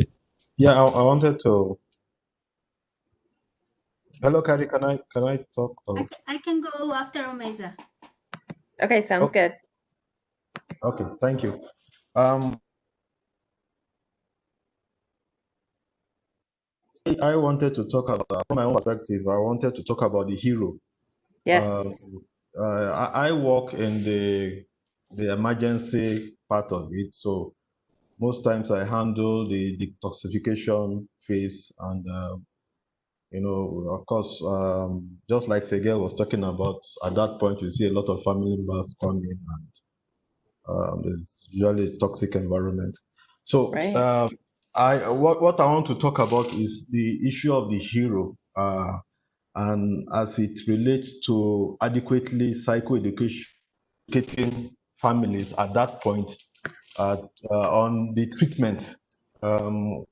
Yeah, I wanted to. Hello, Carrie. Can I talk? I can go after Omeza. Okay, sounds good. Okay, thank you. I wanted to talk about, from my own perspective, I wanted to talk about the hero. Yes. I work in the emergency part of it, so most times I handle the detoxification phase, and of course, just like Segel was talking about, at that point you see a lot of family members come in, and there's usually a toxic environment. So what I want to talk about is the issue of the hero, and as it relates to adequately psychoeducating families at that point on the treatment, so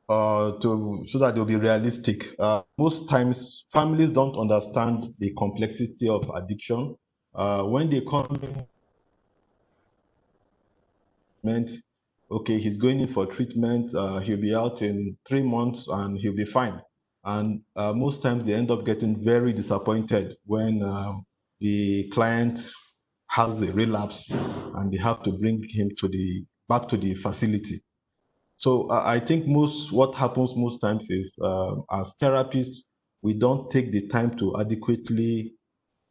that they'll be realistic. Most times, families don't understand the complexity of addiction. When they come in, okay, he's going in for treatment, he'll be out in 3 months and he'll be fine. And most times they end up getting very disappointed when the client has a relapse and they have to bring him back to the facility. So I think what happens most times is, as therapists, we don't take the time to adequately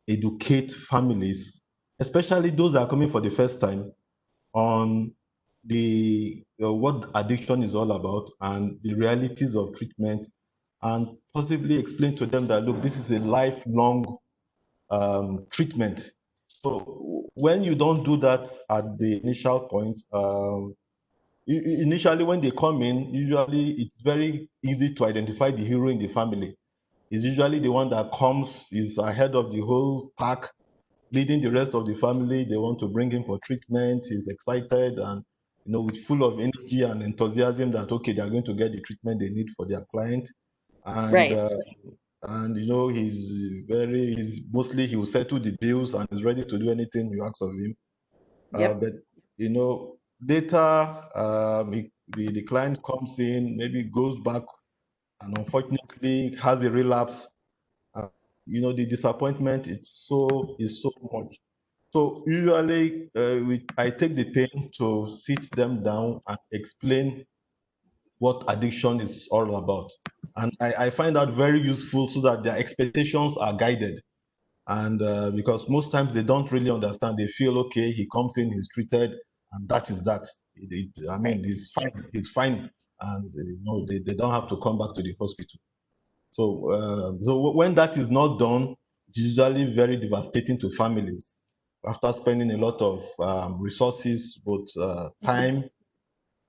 educate families, especially those that are coming for the first time, on what addiction is all about and the realities of treatment, and possibly explain to them that, look, this is a lifelong treatment. So when you don't do that at the initial point, initially when they come in, usually it's very easy to identify the hero in the family. It's usually the one that is ahead of the whole pack, leading the rest of the family. They want to bring him for treatment. He's excited and with full of energy and enthusiasm that, okay, they are going to get the treatment they need for their client. And he's mostly, he will settle the bills and is ready to do anything you ask of him. But later, the client comes in, maybe goes back, and unfortunately has a relapse. The disappointment is so much. So usually, I take the pain to sit them down and explain what addiction is all about, and I find that very useful, so that their expectations are guided. And because most times they don't really understand, they feel, okay, he comes in, he's treated, and that is that. He's fine. and they don't have to come back to the hospital. So when that is not done, it's usually very devastating to families after spending a lot of resources, both time,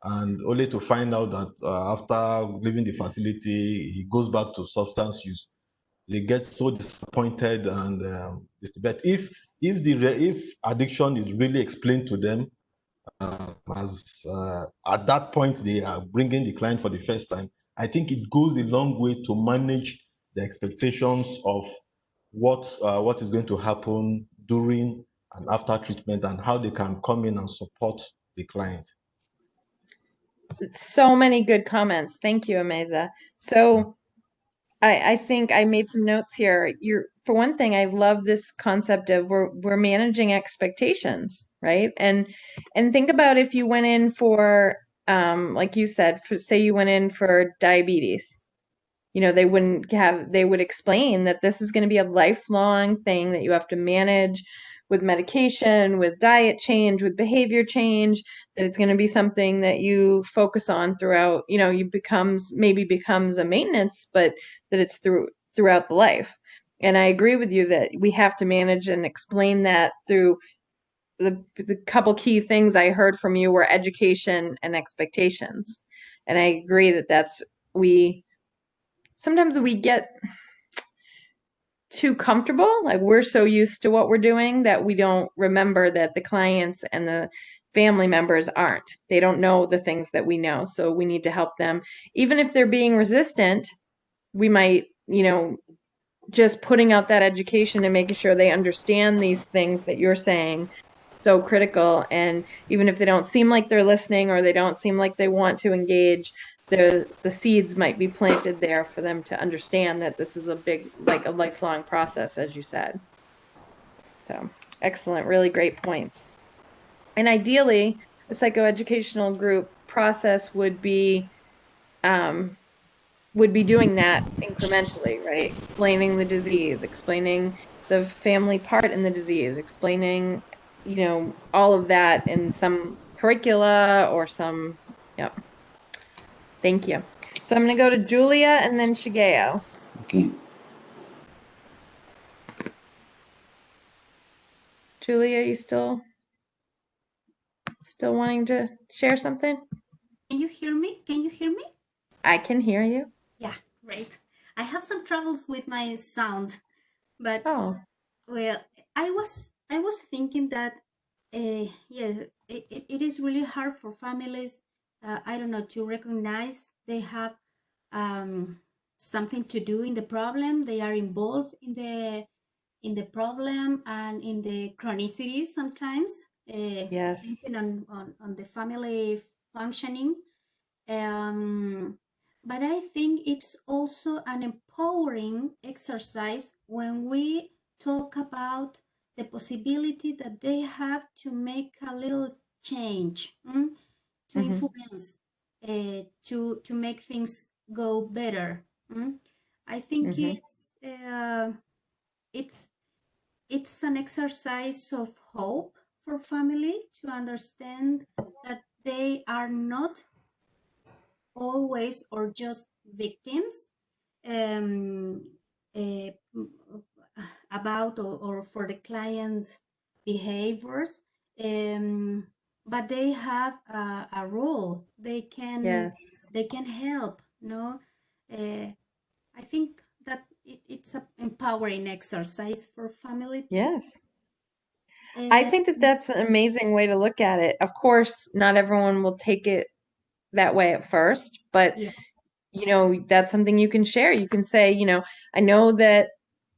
and only to find out that after leaving the facility, he goes back to substance use. They get so disappointed, and but if addiction is really explained to them, as at that point they are bringing the client for the first time, I think it goes a long way to manage the expectations of what is going to happen during and after treatment, and how they can come in and support the client. So many good comments. Thank you, Ameza. So I think I made some notes here. For one thing, I love this concept of we're managing expectations, right? And think about if you went in for like you said, say you went in for diabetes. They would explain that this is going to be a lifelong thing that you have to manage with medication, with diet change, with behavior change, that it's going to be something that you focus on throughout, maybe becomes a maintenance, but that it's throughout the life. And I agree with you that we have to manage and explain that through the couple key things I heard from you were education and expectations. And I agree that sometimes we get too comfortable. Like we're so used to what we're doing that we don't remember that the clients and the family members aren't. They don't know the things that we know. So we need to help them. Even if they're being resistant, we might, just putting out that education and making sure they understand these things that you're saying, so critical. And even if they don't seem like they're listening or they don't seem like they want to engage, the seeds might be planted there for them to understand that this is a lifelong process, as you said. So excellent, really great points. And ideally, a psychoeducational group process would be doing that incrementally, right? Explaining the disease, explaining the family part in the disease, explaining, all of that in some curricula or some, yep. Thank you. So I'm going to go to Julia and then Shigeo. Okay. Julia, you still wanting to share something? Can you hear me? Can you hear me? I can hear you. Yeah, great. I have some troubles with my sound, but well, I was thinking that it is really hard for families. I don't know, to recognize they have something to do in the problem. They are involved in the problem and in the chronicity sometimes. Yes. Thinking on the family functioning. But I think it's also an empowering exercise when we talk about the possibility that they have to make a little change, to influence, to make things go better. I think it's an exercise of hope for family to understand that they are not always or just victims about or for the client's behaviors, but they have a role. They can help. I think that it's an empowering exercise for family. Yes. I think that that's an amazing way to look at it. Of course, not everyone will take it that way at first, but that's something you can share. You can say, I know that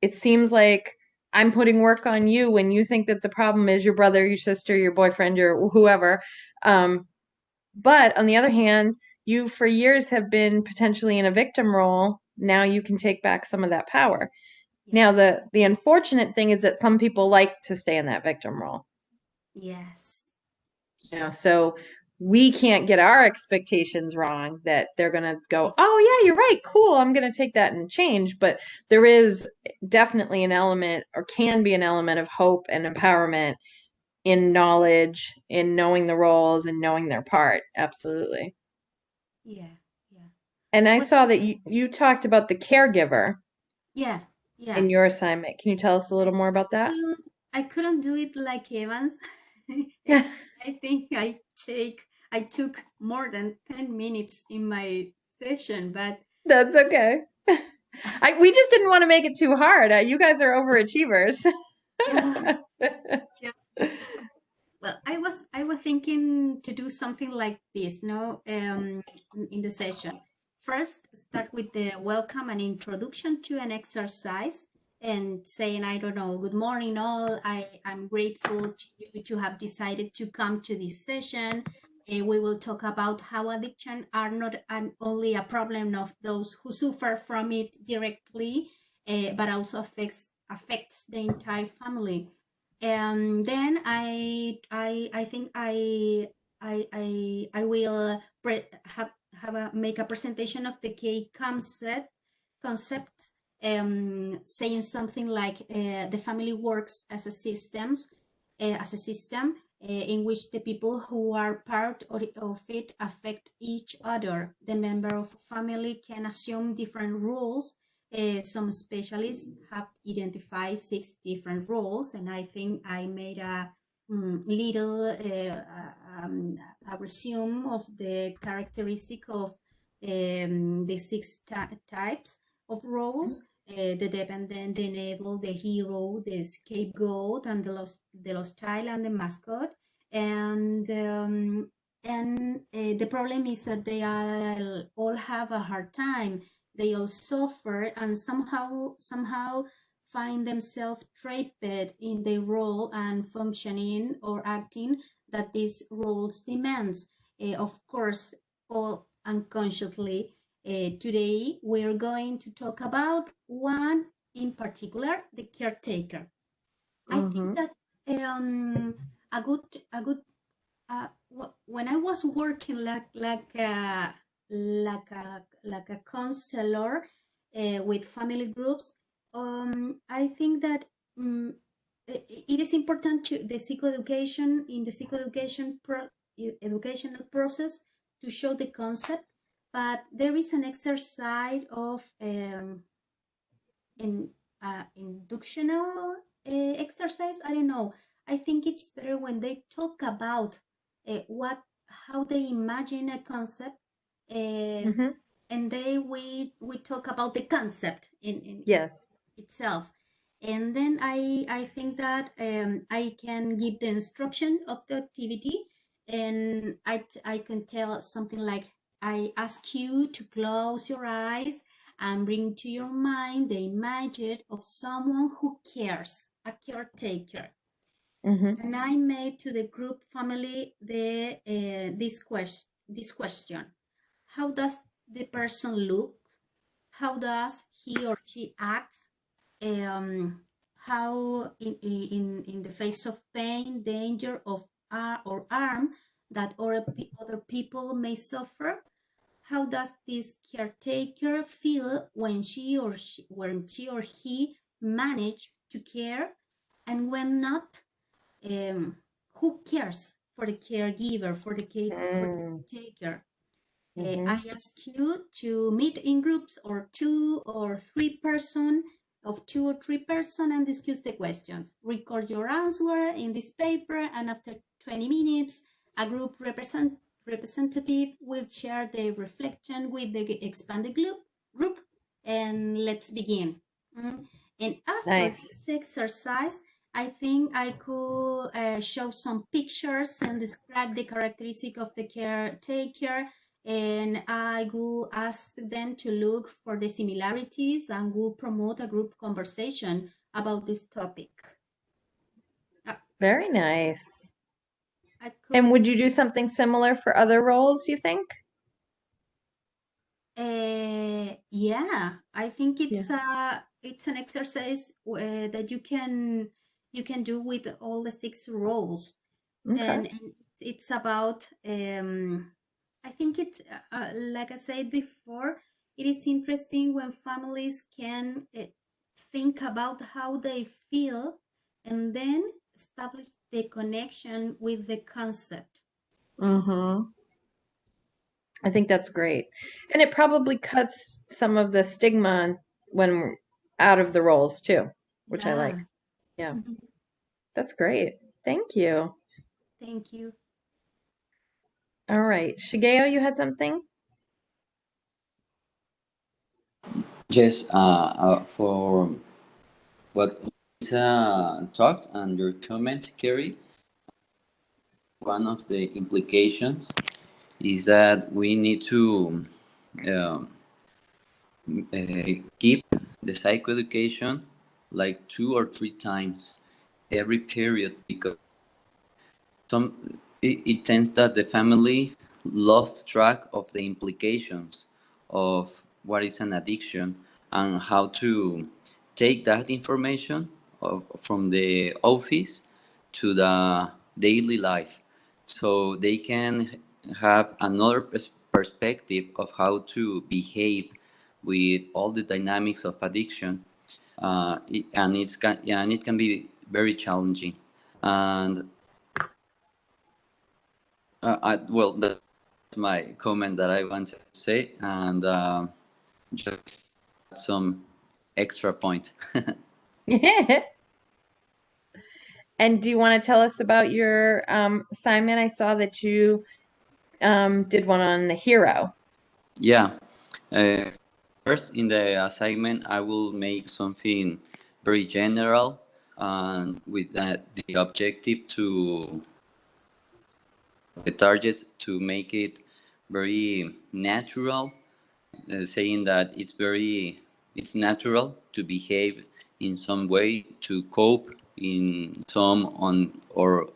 it seems like I'm putting work on you when you think that the problem is your brother, your sister, your boyfriend, your whoever. But on the other hand, you for years have been potentially in a victim role. Now you can take back some of that power. Now, the unfortunate thing is that some people like to stay in that victim role. Yes. So we can't get our expectations wrong that they're going to go, oh, yeah, you're right. Cool. I'm going to take that and change. But there is definitely an element, or can be an element, of hope and empowerment in knowledge, in knowing the roles and knowing their part. Absolutely. Yeah. And I What? saw that you talked about the caregiver Yeah, yeah. in your assignment. Can you tell us a little more about that? I couldn't do it like Evans. Yeah. I think I took more than 10 minutes in my session, but That's okay. We just didn't want to make it too hard. You guys are overachievers. yeah, yeah. Well, I was thinking to do something like this, no, in the session. First, start with the welcome and introduction to an exercise and saying, I don't know, good morning all. I'm grateful to you to have decided to come to this session. We will talk about how addiction are not only a problem of those who suffer from it directly, but also affects the entire family. And then I think I will make a presentation of the key concept, saying something like the family works as a system in which the people who are part of it affect each other. The member of family can assume different roles. Some specialists have identified 6 different roles, and I think I made a little a resume of the characteristic of the 6 types of roles: the dependent, the enable, the hero, the scapegoat, and the lost child, and the mascot. And the problem is that they all have a hard time. They all suffer and somehow find themselves trapped in the role and functioning or acting that these roles demands. Of course, all unconsciously. Today we're going to talk about one in particular, the caretaker. I think that a good when I was working like a counselor with family groups, I think that it is important to the psychoeducation in the educational process to show the concept, but there is an exercise of inductional exercise. I don't know. I think it's better when they talk about how they imagine a concept, and we talk about the concept in Yes. itself. And then I think that I can give the instruction of the activity, and I can tell something like, I ask you to close your eyes and bring to your mind the image of someone who cares, a caretaker. And I made to the group family this question: how does the person look? How does he or she act? How in the face of pain, danger of or harm that other people may suffer? How does this caretaker feel when she or he manage to care, and when not? Who cares for the caregiver, for the caretaker? I ask you to meet in groups of 2 or 3 persons, and discuss the questions. Record your answer in this paper, and after 20 minutes, a group representative will share the reflection with the expanded group, and let's begin. And after this exercise, I think I could show some pictures and describe the characteristic of the caretaker, and I will ask them to look for the similarities and will promote a group conversation about this topic. Very nice. And would you do something similar for other roles, you think? Yeah, I think it's an exercise that you can do with all the 6 roles. And it's about I think it's like I said before, it is interesting when families can think about how they feel and then establish the connection with the concept. I think that's great. And it probably cuts some of the stigma when we're out of the roles too, which I like. Yeah. Yeah. That's great. Thank you. Thank you. All right. Shigeo, you had something? Yes, for what Lisa talked and your comment, Kerry, one of the implications is that we need to um, keep the psychoeducation like 2 or 3 times every period, because it tends that the family lost track of the implications of what is an addiction and how to take that information from the office to the daily life, so they can have another perspective of how to behave with all the dynamics of addiction. And it can be very challenging. And well, that's my comment that I wanted to say, and just some extra point. And do you want to tell us about your assignment? I saw that you did one on the hero. Yeah. First, in the assignment, I will make something very general, and with the objective to the targets to make it very natural, saying that it's natural to behave in some way, to cope in some or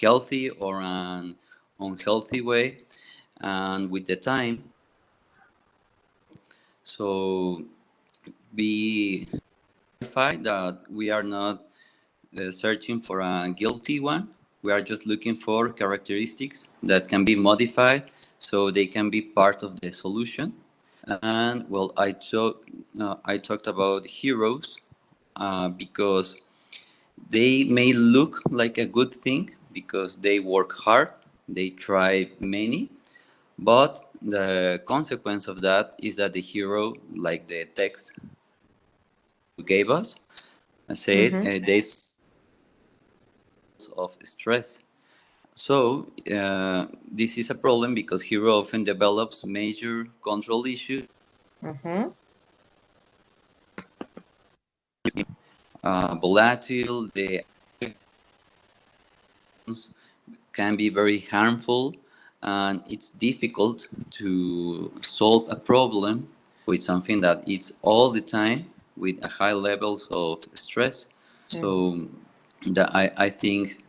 healthy or an unhealthy way, and with the time. So be verified that we are not searching for a guilty one. We are just looking for characteristics that can be modified so they can be part of the solution. And well, I talked about heroes because they may look like a good thing because they work hard, they try many, but the consequence of that is that the hero, like the text you gave us, said they of stress. So this is a problem because hero often develops major control issues. Volatile, the can be very harmful, and it's difficult to solve a problem with something that it's all the time with a high levels of stress. So that I think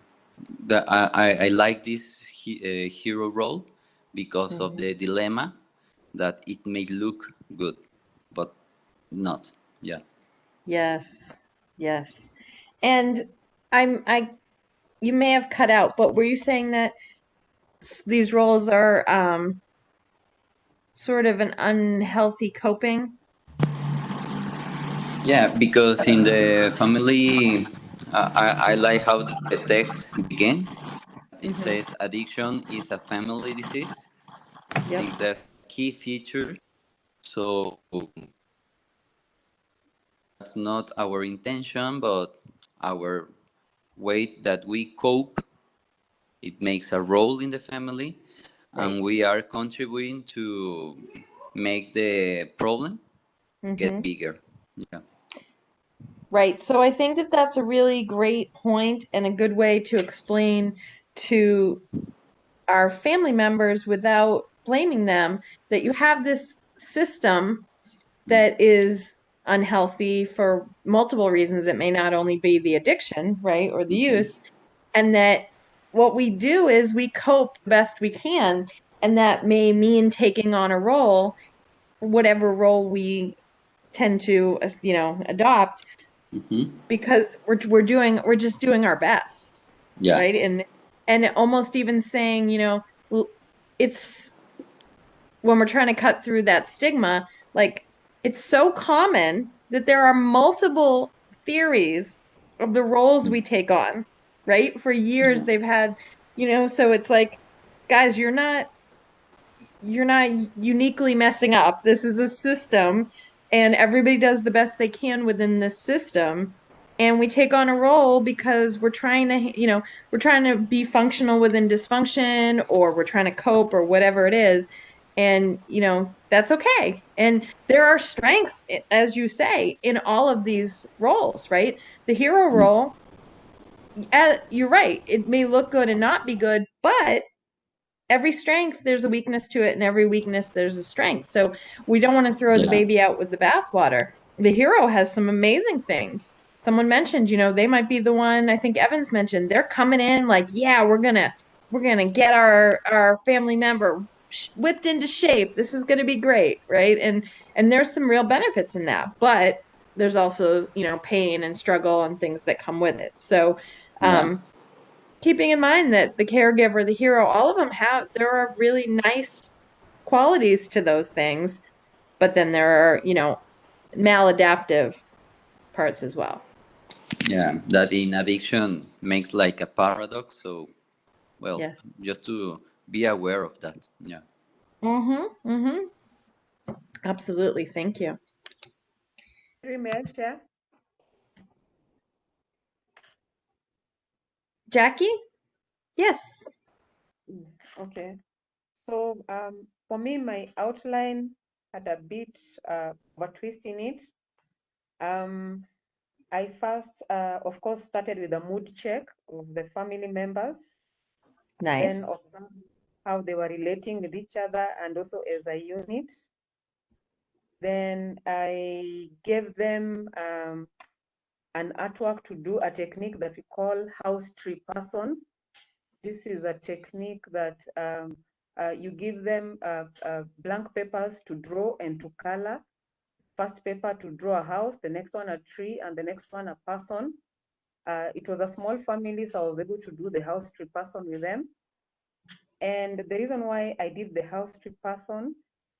that I like this hero role because of the dilemma that it may look good, but not. Yeah. Yes. Yes. And you may have cut out, but were you saying that these roles are sort of an unhealthy coping? Yeah, because in the family, I like how the text begin. It says addiction is a family disease. I think that's a key feature. So that's not our intention, but our way that we cope. It makes a role in the family, and we are contributing to make the problem get bigger. Yeah. Right. So I think that that's a really great point and a good way to explain to our family members without blaming them that you have this system that is unhealthy for multiple reasons. It may not only be the addiction, right, or the use, and that what we do is we cope the best we can, and that may mean taking on a role, whatever role we tend to, adopt, because we're just doing our best, right? And almost even saying, it's when we're trying to cut through that stigma, like it's so common that there are multiple theories of the roles we take on, right? For years they've had, so it's like, guys, you're not uniquely messing up. This is a system, and everybody does the best they can within this system. And we take on a role because we're trying to, we're trying to be functional within dysfunction, or we're trying to cope, or whatever it is. And, that's okay. And there are strengths, as you say, in all of these roles, right? The hero role, you're right. It may look good and not be good, but every strength, there's a weakness to it, and every weakness, there's a strength. So we don't want to throw the Yeah. baby out with the bathwater. The hero has some amazing things. Someone mentioned, they might be the one, I think Evans mentioned, they're coming in like, yeah, we're gonna get our family member whipped into shape. This is gonna be great, right? And there's some real benefits in that, but there's also, pain and struggle and things that come with it. So Yeah. keeping in mind that the caregiver, the hero, all of them there are really nice qualities to those things, but then there are, maladaptive parts as well. Yeah, that in addiction makes like a paradox. So, well, Yes. just to be aware of that. Yeah. Absolutely. Thank you. May I share? Jackie? Yes. Okay. So for me, my outline had a bit of a twist in it. I first, of course, started with a mood check of the family members. Nice. Then observed how they were relating with each other and also as a unit. Then I gave them an artwork to do, a technique that we call house tree person. This is a technique that you give them blank papers to draw and to color. First paper to draw a house, the next one a tree, and the next one a person. It was a small family, so I was able to do the house tree person with them. And the reason why I did the house tree person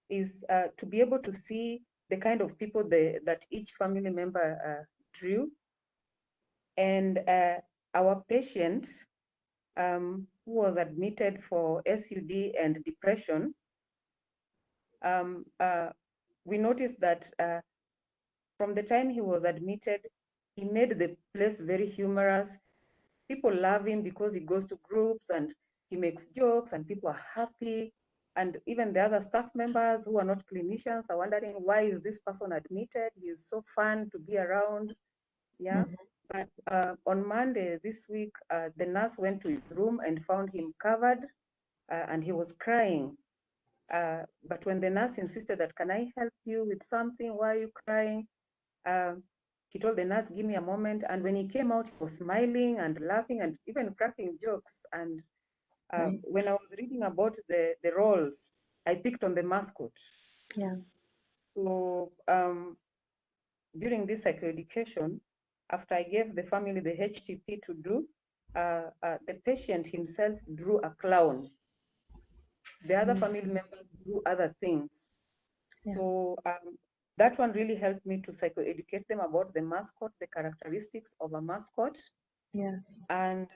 is to be able to see the kind of people that each family member drew. And our patient, who was admitted for SUD and depression, we noticed that from the time he was admitted, he made the place very humorous. People love him because he goes to groups and he makes jokes and people are happy. And even the other staff members who are not clinicians are wondering, why is this person admitted? He's so fun to be around. Yeah. But on Monday this week, the nurse went to his room and found him covered and he was crying. But when the nurse insisted that, can I help you with something? Why are you crying? He told the nurse, give me a moment. And when he came out, he was smiling and laughing and even cracking jokes. And when I was reading about the roles, I picked on the mascot. Yeah. So during this psychoeducation, after I gave the family the HTP to do, the patient himself drew a clown. The other family members drew other things. Yeah. So that one really helped me to psychoeducate them about the mascot, the characteristics of a mascot. Yes. And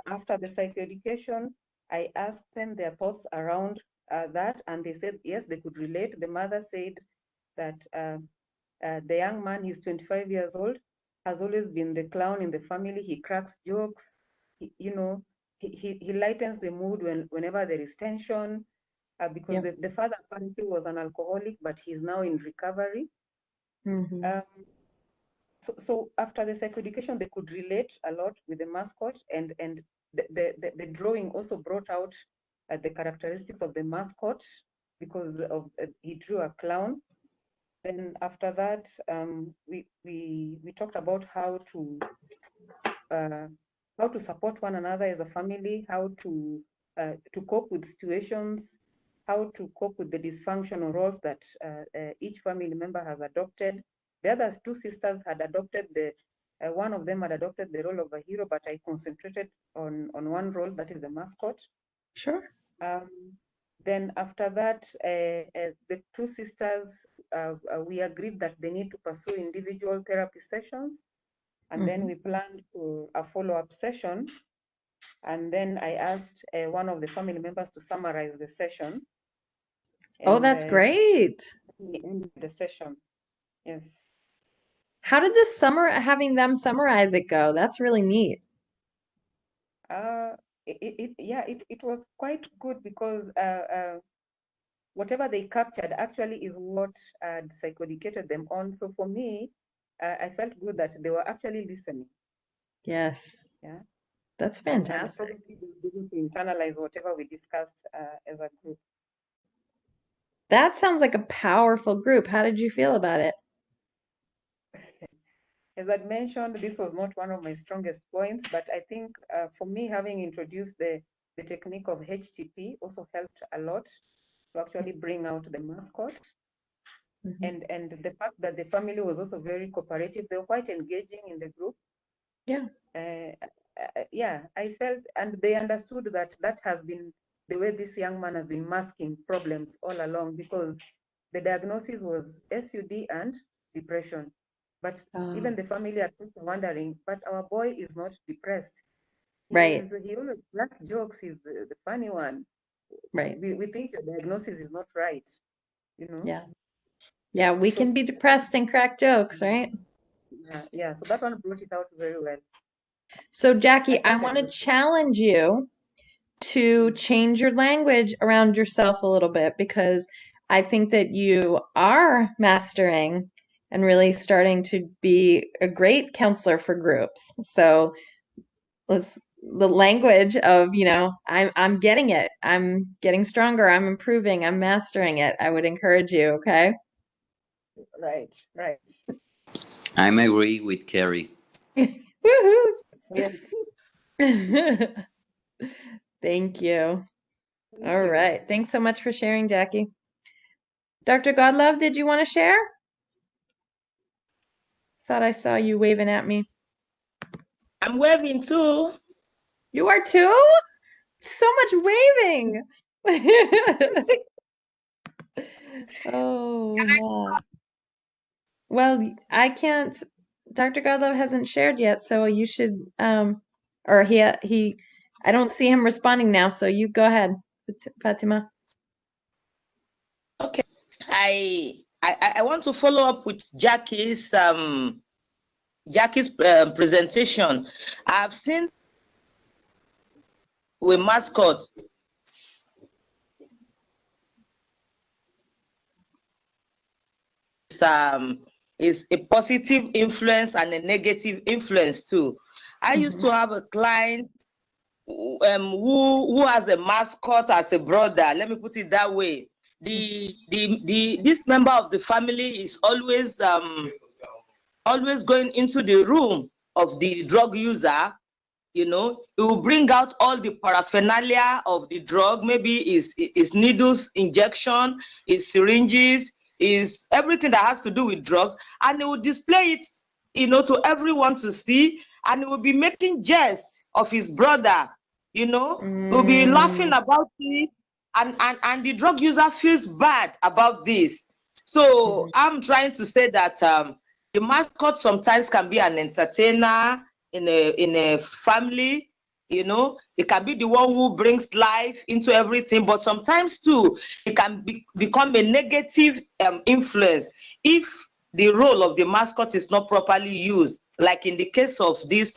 after the psychoeducation, I asked them their thoughts around that, and they said yes, they could relate. The mother said that the young man, he's 25 years old, has always been the clown in the family. He cracks jokes. He lightens the mood whenever there is tension. Because the father apparently was an alcoholic, but he's now in recovery. So after the psychoeducation, they could relate a lot with the mascot, and the drawing also brought out the characteristics of the mascot because of he drew a clown. Then after that, we talked about how to support one another as a family, how to cope with situations, how to cope with the dysfunctional roles that each family member has adopted. The other two sisters had adopted one of them had adopted the role of a hero, but I concentrated on one role, that is the mascot. Sure. Then after that, the two sisters, we agreed that they need to pursue individual therapy sessions. And then we planned for a follow-up session. And then I asked one of the family members to summarize the session. Oh, and that's great. we ended the session. Yes. How did having them summarize it go? That's really neat. It was quite good because whatever they captured actually is what psychoeducated them on. So for me, I felt good that they were actually listening. Yes. Yeah. That's And fantastic. probably they able to internalize whatever we discussed as a group. That sounds like a powerful group. How did you feel about it? As I'd mentioned, this was not one of my strongest points, but I think for me, having introduced the technique of HTP also helped a lot to actually bring out the mascot. Mhm. And the fact that the family was also very cooperative, they were quite engaging in the group. Yeah. Yeah, I felt, and they understood that that has been the way this young man has been masking problems all along, because the diagnosis was SUD and depression. But even the family are wondering, but our boy is not depressed. Right. He always cracks jokes. He's the funny one. Right. We think your diagnosis is not right, you know? Yeah. Yeah, we can be depressed and crack jokes, right? Yeah. So that one brought it out very well. So, Jackie, I felt want like to challenge you to change your language around yourself a little bit, because I think that you are mastering and really starting to be a great counselor for groups. So the language of, I'm getting it. I'm getting stronger. I'm improving. I'm mastering it. I would encourage you, okay? Right. I'm agree with Carrie. Woohoo! Yes. Thank you. All right. Thanks so much for sharing, Jackie. Dr. Godlove, did you want to share? Thought I saw you waving at me. I'm waving too. You are too? So much waving. Oh, wow. Well, I can't. Dr. Godlove hasn't shared yet, so you should, or I don't see him responding now, so you go ahead, Fatima. Okay. I want to follow up with Jackie's presentation. I've seen with mascot is a positive influence and a negative influence too. I used to have a client who has a mascot as a brother. Let me put it that way. This member of the family is always going into the room of the drug user. You know, it will bring out all the paraphernalia of the drug. Maybe is needles, injection, is syringes, is everything that has to do with drugs, and it will display it, to everyone to see, and it will be making jest of his brother. We'll be laughing about it, and the drug user feels bad about this. So I'm trying to say that the mascot sometimes can be an entertainer in a family. It can be the one who brings life into everything, but sometimes too it can become a negative influence if the role of the mascot is not properly used, like in the case of this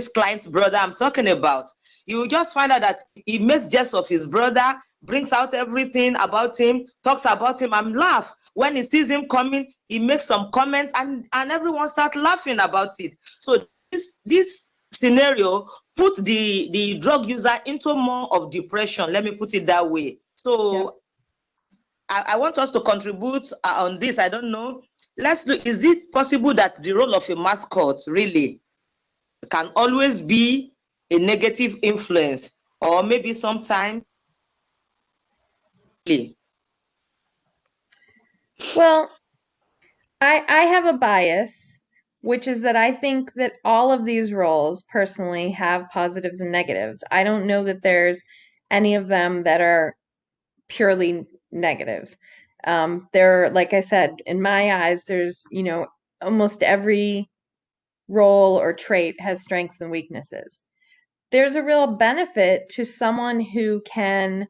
client's brother I'm talking about. You will just find out that he makes jest of his brother, brings out everything about him, talks about him, and laugh. When he sees him coming, he makes some comments, and everyone starts laughing about it. So this scenario put the drug user into more of depression. Let me put it that way. So I want us to contribute on this. I don't know. Let's look. Is it possible that the role of a mascot really can always be a negative influence, or maybe sometimes? Well, I have a bias, which is that I think that all of these roles personally have positives and negatives. I don't know that there's any of them that are purely negative. Like I said, in my eyes, there's, almost every role or trait has strengths and weaknesses. There's a real benefit to someone who can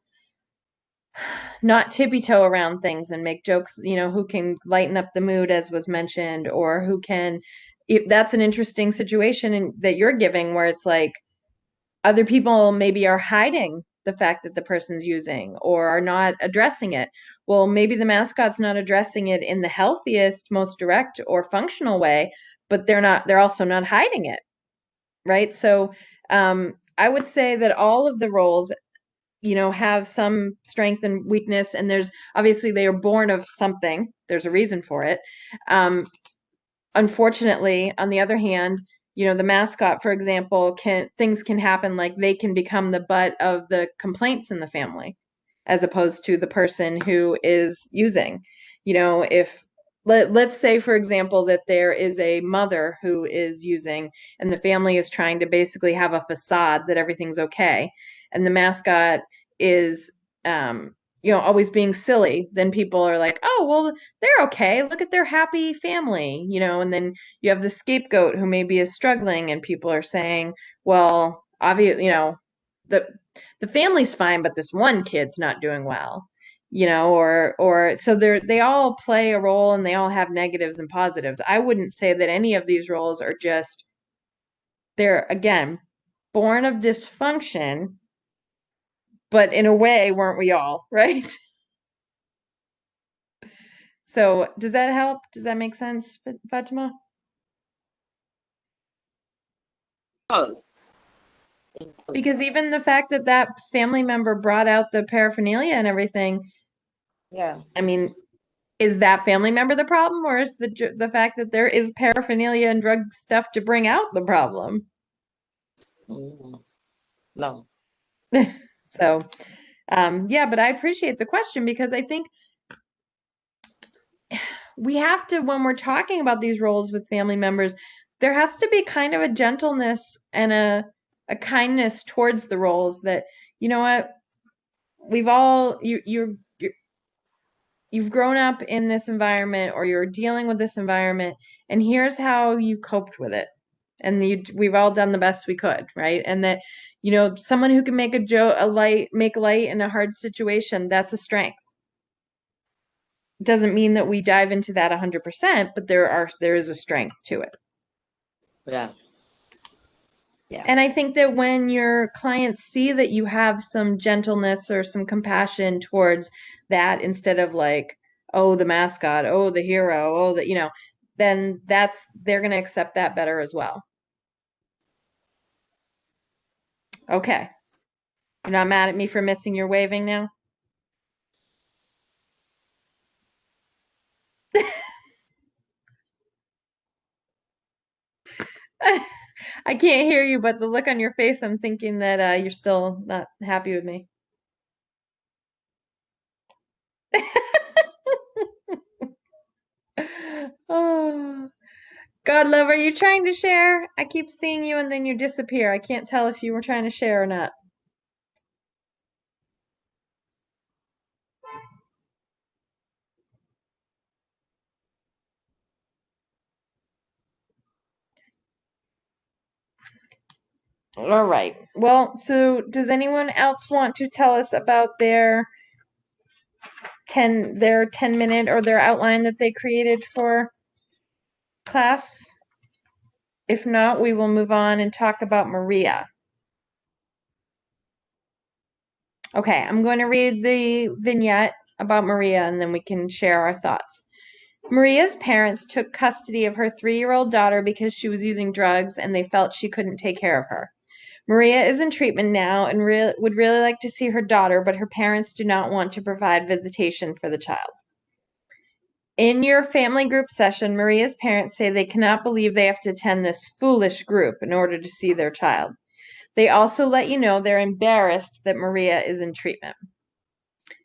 not tippy-toe around things and make jokes, who can lighten up the mood, as was mentioned, or who can, that's an interesting situation that you're giving where it's like other people maybe are hiding the fact that the person's using or are not addressing it. Well, maybe the mascot's not addressing it in the healthiest, most direct or functional way, but they're also not hiding it, right? So I would say that all of the roles have some strength and weakness, and there's obviously they are born of something. There's a reason for it. Unfortunately, on the other hand, the mascot, for example, things can happen like they can become the butt of the complaints in the family, as opposed to the person who is using. If let's say, for example, that there is a mother who is using and the family is trying to basically have a facade that everything's okay, and the mascot is always being silly, then people are like, oh, well, they're okay, look at their happy family, and then you have the scapegoat who maybe is struggling, and people are saying, well, obviously, the family's fine, but this one kid's not doing well, or so they all play a role, and they all have negatives and positives. I wouldn't say that any of these roles are just, they're, again, born of dysfunction, but in a way, weren't we all, right? So does that help? Does that make sense, Fatima? Because even the fact that that family member brought out the paraphernalia and everything, Yeah. I mean, is that family member the problem, or is the fact that there is paraphernalia and drug stuff to bring out the problem? No. So, yeah, but I appreciate the question, because I think we have to, when we're talking about these roles with family members, there has to be kind of a gentleness and a kindness towards the roles that, you know what, we've all, you've grown up in this environment, or you're dealing with this environment, and here's how you coped with it. And we've all done the best we could, right? And that, someone who can make make light in a hard situation, that's a strength. Doesn't mean that we dive into that 100%, but there is a strength to it. Yeah. Yeah. And I think that when your clients see that you have some gentleness or some compassion towards that, instead of like, oh, the mascot, oh, the hero, oh, then they're going to accept that better as well. Okay. You're not mad at me for missing your waving now? I can't hear you, but the look on your face, I'm thinking that you're still not happy with me. Oh, God love, are you trying to share? I keep seeing you and then you disappear. I can't tell if you were trying to share or not. All right. Well, so does anyone else want to tell us about their 10-minute or their outline that they created for class? If not, we will move on and talk about Maria. Okay, I'm going to read the vignette about Maria, and then we can share our thoughts. Maria's parents took custody of her 3-year-old daughter because she was using drugs, and they felt she couldn't take care of her. Maria is in treatment now and would really like to see her daughter, but her parents do not want to provide visitation for the child. In your family group session, Maria's parents say they cannot believe they have to attend this foolish group in order to see their child. They also let you know they're embarrassed that Maria is in treatment.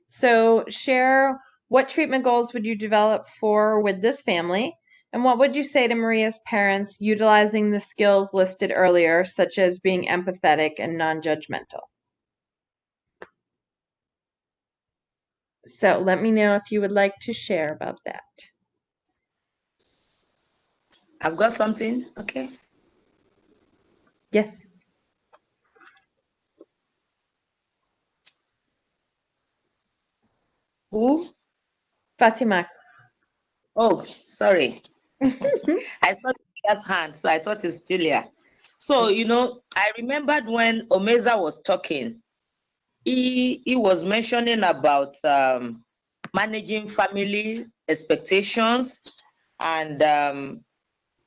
So share, what treatment goals would you develop with this family? And what would you say to Maria's parents utilizing the skills listed earlier, such as being empathetic and non-judgmental? So let me know if you would like to share about that. I've got something, okay? Yes. Who? Fatima. Oh, sorry. I saw Julia's hand, so I thought it's Julia. So, I remembered when Omeza was talking, he was mentioning about managing family expectations and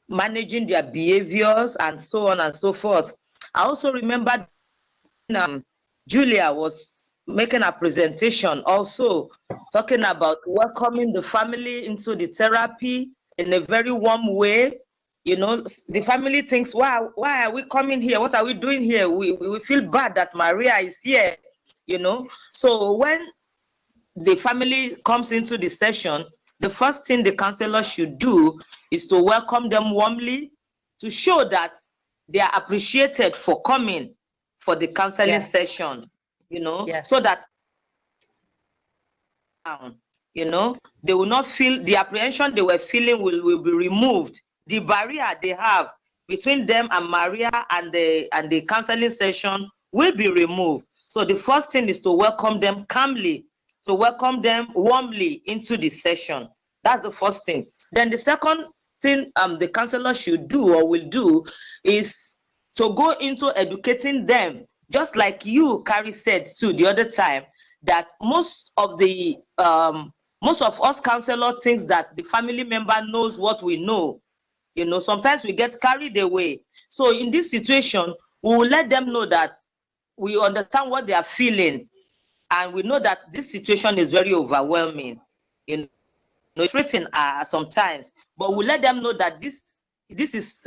managing their behaviors and so on and so forth. I also remembered Julia was making a presentation also talking about welcoming the family into the therapy in a very warm way. The family thinks, wow, why are we coming here? What are we doing here? We feel bad that Maria is here, So when the family comes into the session, the first thing the counselor should do is to welcome them warmly, to show that they are appreciated for coming for the counseling session, so that they will not feel the apprehension they were feeling will be removed. The barrier they have between them and Maria and the counseling session will be removed. So the first thing is to welcome them calmly, to welcome them warmly into the session. That's the first thing. Then the second thing the counselor should do or will do is to go into educating them, just like you, Carrie, said too the other time, that most of us counselor thinks that the family member knows what we know. Sometimes we get carried away. So in this situation, we will let them know that we understand what they are feeling, and we know that this situation is very overwhelming. It's written sometimes, but we let them know that this is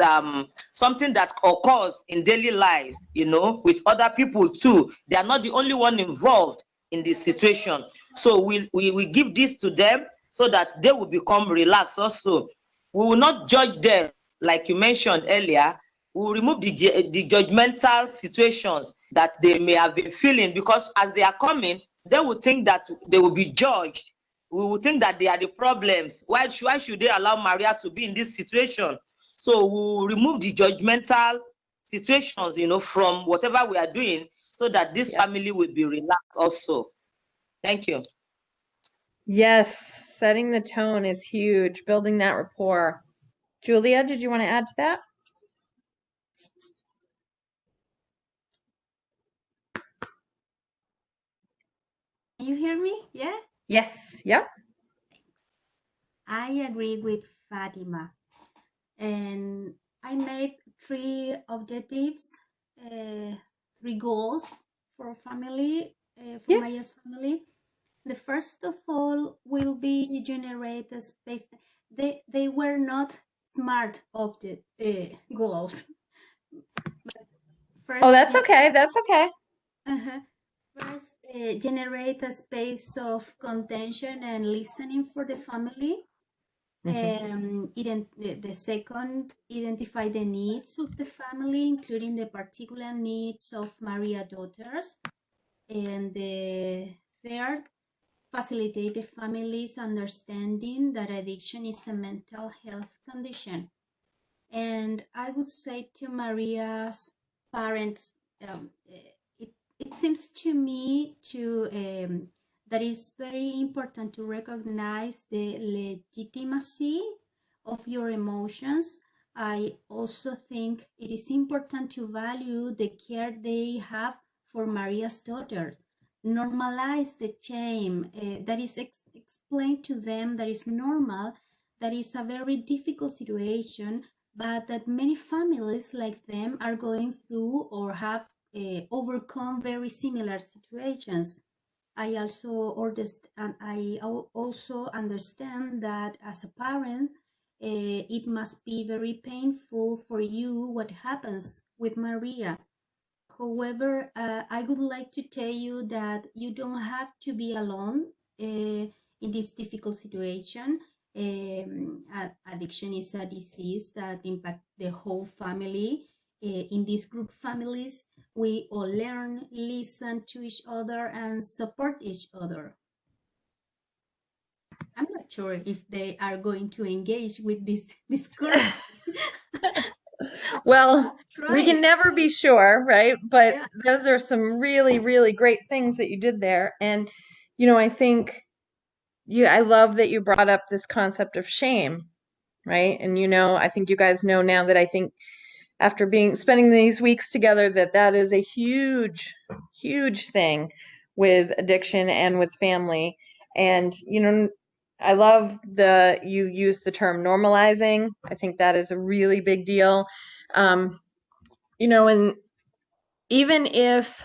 something that occurs in daily lives, with other people too. They are not the only one involved in this situation. So we give this to them so that they will become relaxed also. We will not judge them, like you mentioned earlier. We will remove the judgmental situations that they may have been feeling, because as they are coming, they will think that they will be judged. We will think that they are the problems. Why should they allow Maria to be in this situation? So we will remove the judgmental situations, from whatever we are doing, so that this family will be relaxed also. Thank you. Yes, setting the tone is huge, building that rapport. Julia, did you want to add to that? Can you hear me? Yeah? Yes, yep. I agree with Fatima. And I made 3 objectives, 3 goals for family, for Maya's family. The first of all will be generate a space. They were not smart object goals. First, that's okay. That's okay. First, generate a space of contention and listening for the family. The second, identify the needs of the family, including the particular needs of Maria daughters. And the third, facilitate the family's understanding that addiction is a mental health condition. And I would say to Maria's parents, it seems to me that it's very important to recognize the legitimacy of your emotions. I also think it is important to value the care they have for Maria's daughters. Normalize the shame that is explained to them that is normal, that is a very difficult situation, but that many families like them are going through or have overcome very similar situations. I also understand that as a parent, it must be very painful for you what happens with Maria. However, I would like to tell you that you don't have to be alone in this difficult situation. Addiction is a disease that impacts the whole family. In these group families, we all learn, listen to each other, and support each other. I'm not sure if they are going to engage with this course. Well, we can never be sure, right? But those are some really, really great things that you did there. And, I think I love that you brought up this concept of shame, right? And I think you guys know now that I think after spending these weeks together that is a huge, huge thing with addiction and with family. And I love you use the term normalizing. I think that is a really big deal. And even if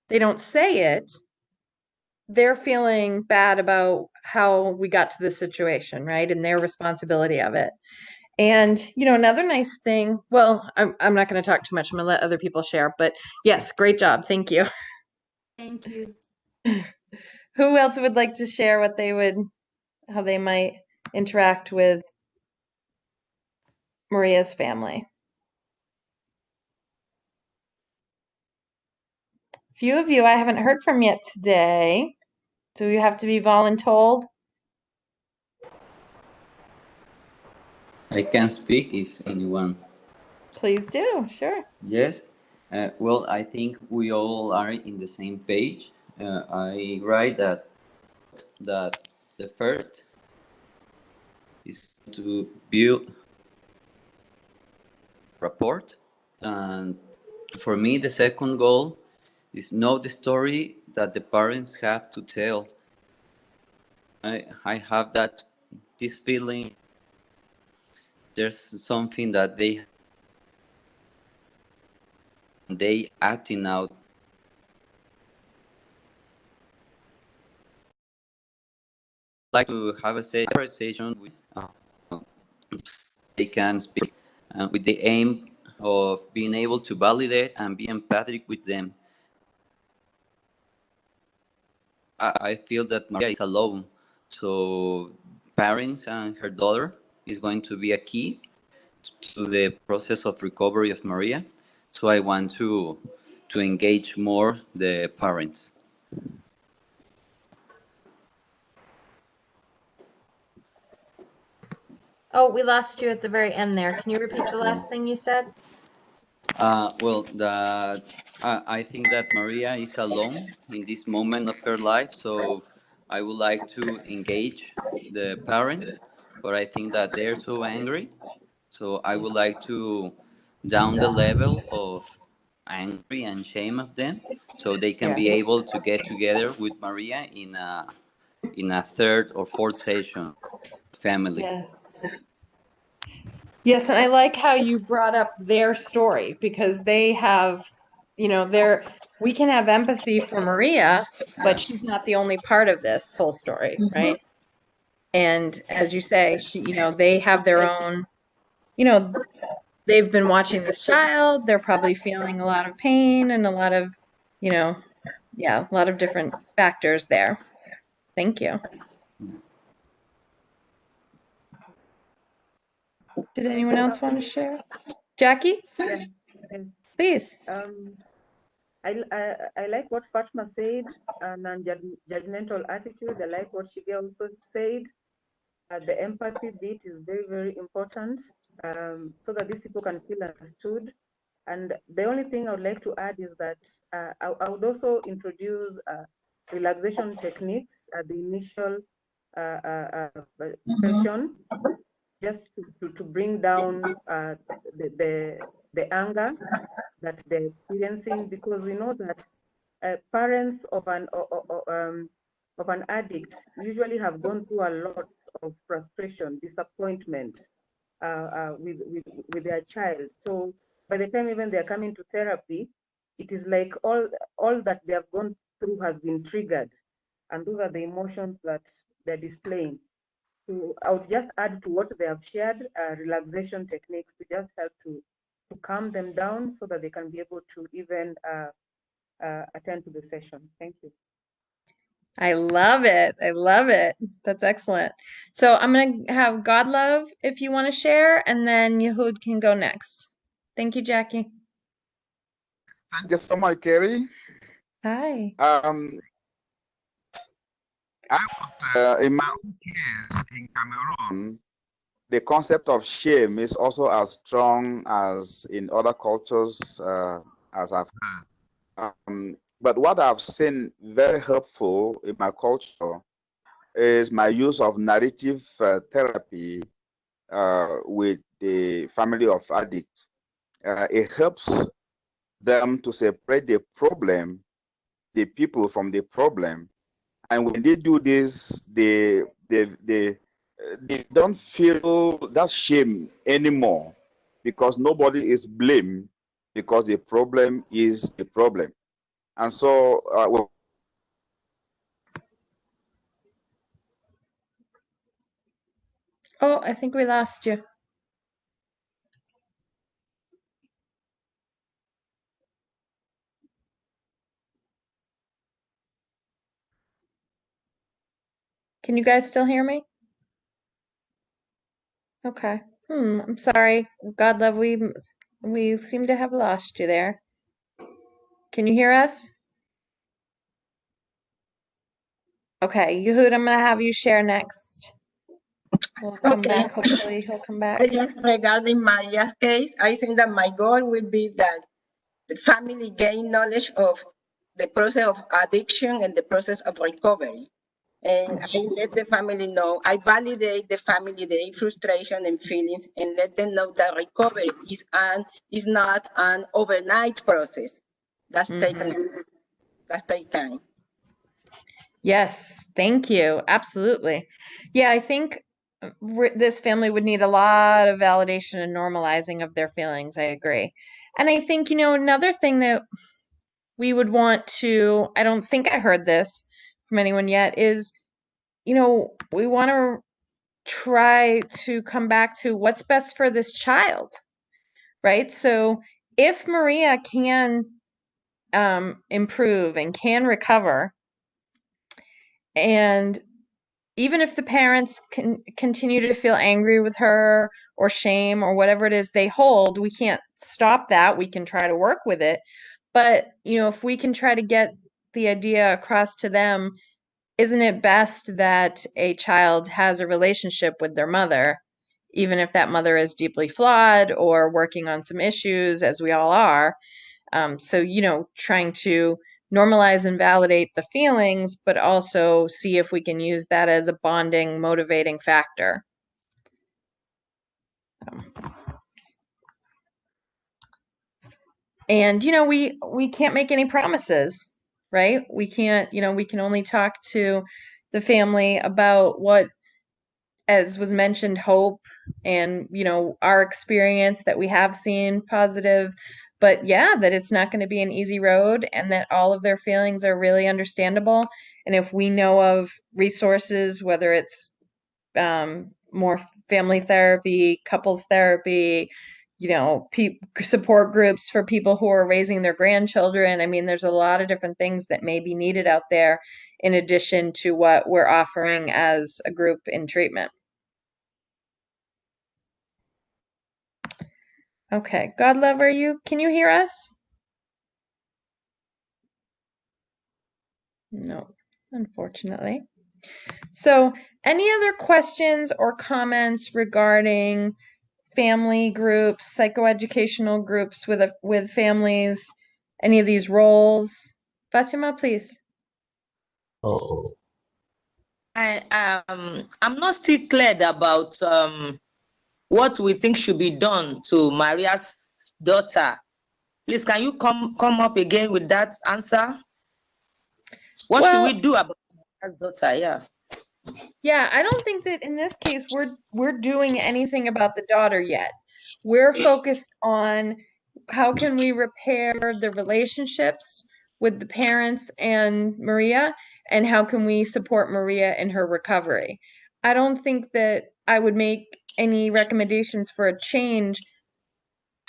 they don't say it, they're feeling bad about how we got to this situation, right? And their responsibility of it. And, another nice thing, well, I'm not going to talk too much. I'm going to let other people share, but yes, great job. Thank you. Thank you. Who else would like to share how they might interact with Maria's family? Few of you I haven't heard from yet today. Do you have to be voluntold? I can speak if anyone. Please do, sure. Yes. Well, I think we all are in the same page. I write that the first is to build rapport, and for me the second goal is know the story that the parents have to tell. I have this feeling there's something that they acting out. Like to have a separate session with they can speak with the aim of being able to validate and be empathic with them. I feel that Maria is alone, so parents and her daughter is going to be a key to the process of recovery of Maria. So I want to engage more the parents. Oh, we lost you at the very end there. Can you repeat the last thing you said? Well, I think that Maria is alone in this moment of her life, so I would like to engage the parents, but I think that they're so angry, so I would like to down the level of angry and shame of them, so they can be able to get together with Maria in a third or fourth session, family. Yes. Yes, and I like how you brought up their story because they have, we can have empathy for Maria, but she's not the only part of this whole story, right? And as you say, they have their own, they've been watching this child, they're probably feeling a lot of pain and a lot of, a lot of different factors there. Thank you. Did anyone else want to share? Jackie? Yeah. Please. I like what Fatma said, non-judgmental attitude. I like what Shige also said. The empathy bit is very, very important, so that these people can feel understood. And the only thing I would like to add is that I would also introduce relaxation techniques at the initial session, just to bring down the anger that they're experiencing, because we know that parents of an addict usually have gone through a lot of frustration, disappointment with their child. So by the time even they're coming to therapy, it is like all that they have gone through has been triggered, and those are the emotions that they're displaying. So I would just add to what they have shared, relaxation techniques to just help to calm them down so that they can be able to even attend to the session. Thank you. I love it. I love it. That's excellent. So I'm going to have Godlove if you want to share, and then Yehud can go next. Thank you, Jackie. Thank you so much, Kerry. Hi. I would, in my own case, in Cameroon, the concept of shame is also as strong as in other cultures, as I've heard. But what I've seen very helpful in my culture is my use of narrative therapy with the family of addicts. It helps them to separate the problem, the people from the problem. And when they do this, they don't feel that shame anymore, because nobody is blamed, because the problem is the problem. And so Oh, I think we lost you. Can you guys still hear me? Okay. I'm sorry. God love, we seem to have lost you there. Can you hear us? Okay, Yehud, I'm gonna have you share next. We'll come Okay. back. Hopefully he'll come back. Just regarding Maria's case, I think that my goal will be that the family gain knowledge of the process of addiction and the process of recovery. And I let the family know, I validate the family, their frustration and feelings, and let them know that recovery is not an overnight process. That's take time. Yes, thank you. Absolutely. Yeah, I think this family would need a lot of validation and normalizing of their feelings. I agree. And I think, another thing that we would want to, I don't think I heard this from anyone yet, is, we want to try to come back to what's best for this child, right? So if Maria can improve and can recover, and even if the parents can continue to feel angry with her or shame or whatever it is they hold, we can't stop that. We can try to work with it. But, if we can try to get the idea across to them, isn't it best that a child has a relationship with their mother, even if that mother is deeply flawed or working on some issues, as we all are? So, trying to normalize and validate the feelings, but also see if we can use that as a bonding, motivating factor. And, we can't make any promises, right? We can't, we can only talk to the family about what, as was mentioned, hope and, our experience that we have seen positive, but yeah, that it's not going to be an easy road and that all of their feelings are really understandable. And if we know of resources, whether it's more family therapy, couples therapy, support groups for people who are raising their grandchildren. I mean, there's a lot of different things that may be needed out there in addition to what we're offering as a group in treatment. Okay, God love, can you hear us? No, unfortunately. So, any other questions or comments regarding family groups, psychoeducational groups with families, any of these roles? Fatima, please. I'm not still clear about what we think should be done to Maria's daughter. Please, can you come up again with that answer? What should we do about Maria's daughter? Yeah. Yeah, I don't think that in this case we're doing anything about the daughter yet. We're focused on how can we repair the relationships with the parents and Maria, and how can we support Maria in her recovery. I don't think that I would make any recommendations for a change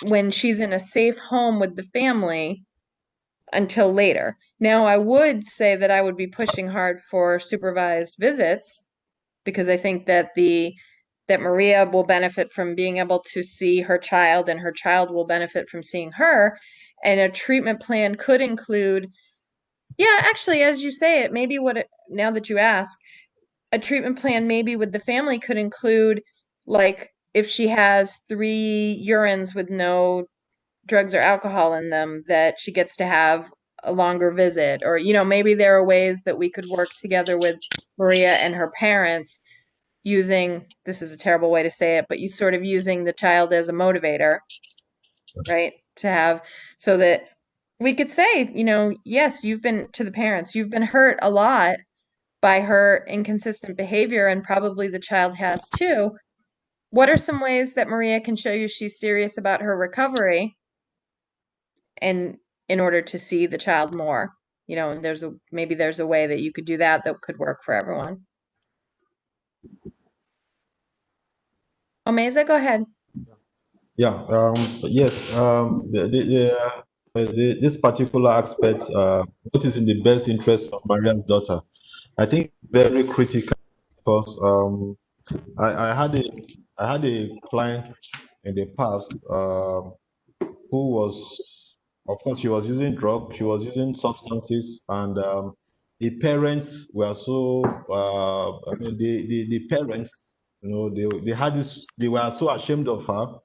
when she's in a safe home with the family until later. Now, I would say that I would be pushing hard for supervised visits, because I think that that Maria will benefit from being able to see her child, and her child will benefit from seeing her. And a treatment plan could include, yeah, actually, as you say it, maybe now that you ask, a treatment plan maybe with the family could include, like, if she has 3 urines with no drugs or alcohol in them, that she gets to have a longer visit, or, you know, maybe there are ways that we could work together with Maria and her parents using, this is a terrible way to say it, but you sort of using the child as a motivator, right? To have, so that we could say, you know, yes, you've been, to the parents, you've been hurt a lot by her inconsistent behavior, and probably the child has too. What are some ways that Maria can show you she's serious about her recovery, and in order to see the child more? You know, and maybe there's a way that you could do that could work for everyone. Omeza, go ahead. Yeah. Yes. This particular aspect, what is in the best interest of Maria's daughter, I think very critical, because I had a client in the past who was, of course, she was using drugs, she was using substances, and the parents were so, I mean, the parents, you know, they had this, they were so ashamed of her.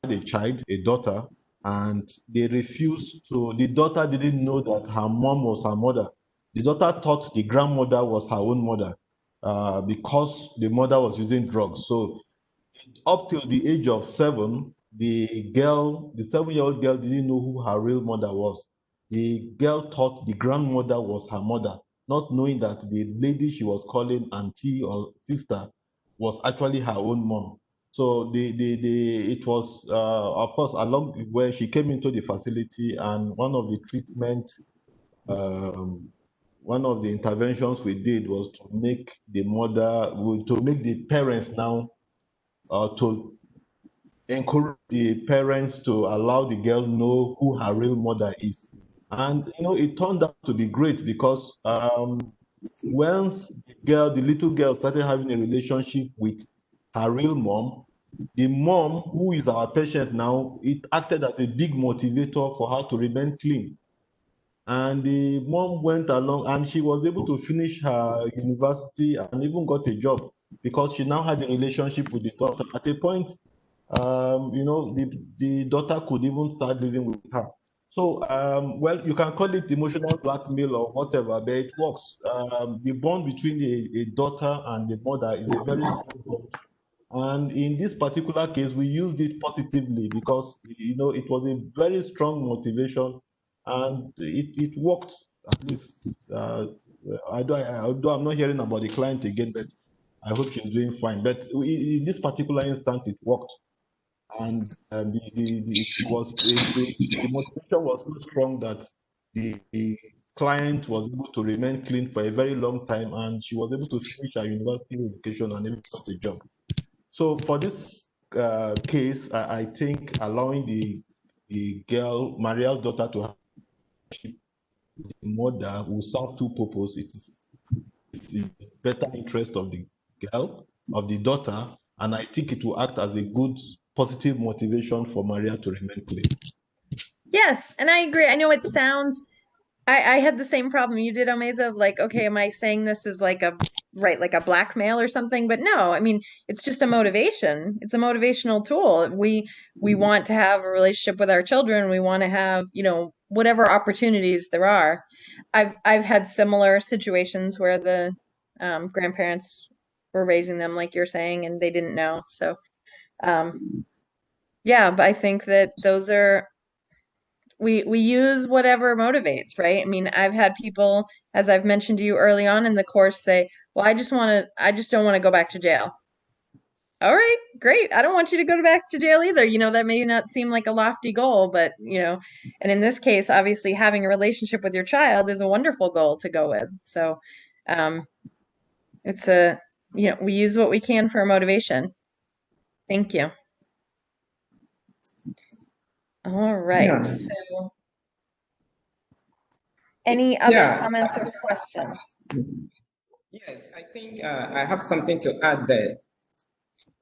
A child, a daughter, and they refused to, the daughter didn't know that her mom was her mother. The daughter thought the grandmother was her own mother because the mother was using drugs. So up till the age of 7, the 7-year-old girl didn't know who her real mother was. The girl thought the grandmother was her mother, not knowing that the lady she was calling auntie or sister was actually her own mom. So it was, of course, along where she came into the facility, and one of the treatments, one of the interventions we did was to make the parents now, to encourage the parents to allow the girl know who her real mother is. And, you know, it turned out to be great, because once the little girl started having a relationship with her real mom, the mom, who is our patient now, it acted as a big motivator for her to remain clean. And the mom went along, and she was able to finish her university and even got a job, because she now had a relationship with the daughter. At a point, you know, the daughter could even start living with her. So, well, you can call it emotional blackmail or whatever, but it works. The bond between a daughter and the mother is a very strong bond. And in this particular case, we used it positively, because, you know, it was a very strong motivation, and it worked, at least. Although I'm not hearing about the client again, but I hope she's doing fine. But in this particular instance, it worked. And the motivation was so strong that the client was able to remain clean for a very long time, and she was able to finish her university education and even got a job. So for this case, I think allowing the girl, Maria's daughter, to have the mother will serve two purposes. It's the better interest of the girl, of the daughter, and I think it will act as a good positive motivation for Maria to remain clean. Yes, and I agree. I know it sounds, I had the same problem you did, Omeza, of like, okay, am I saying this is like like a blackmail or something? But no, I mean, it's just a motivation. It's a motivational tool. We want to have a relationship with our children. We want to have, you know, whatever opportunities there are. I've had similar situations where the grandparents were raising them like you're saying, and they didn't know. So, yeah, but I think that those are, we use whatever motivates, right? I mean, I've had people, as I've mentioned to you early on in the course, say, well, I just don't want to go back to jail. All right, great. I don't want you to go back to jail either. You know, that may not seem like a lofty goal, but, you know, and in this case, obviously having a relationship with your child is a wonderful goal to go with. So, it's you know, we use what we can for motivation. Thank you. All right. Yeah. So, any other comments or questions? Yes, I think I have something to add there.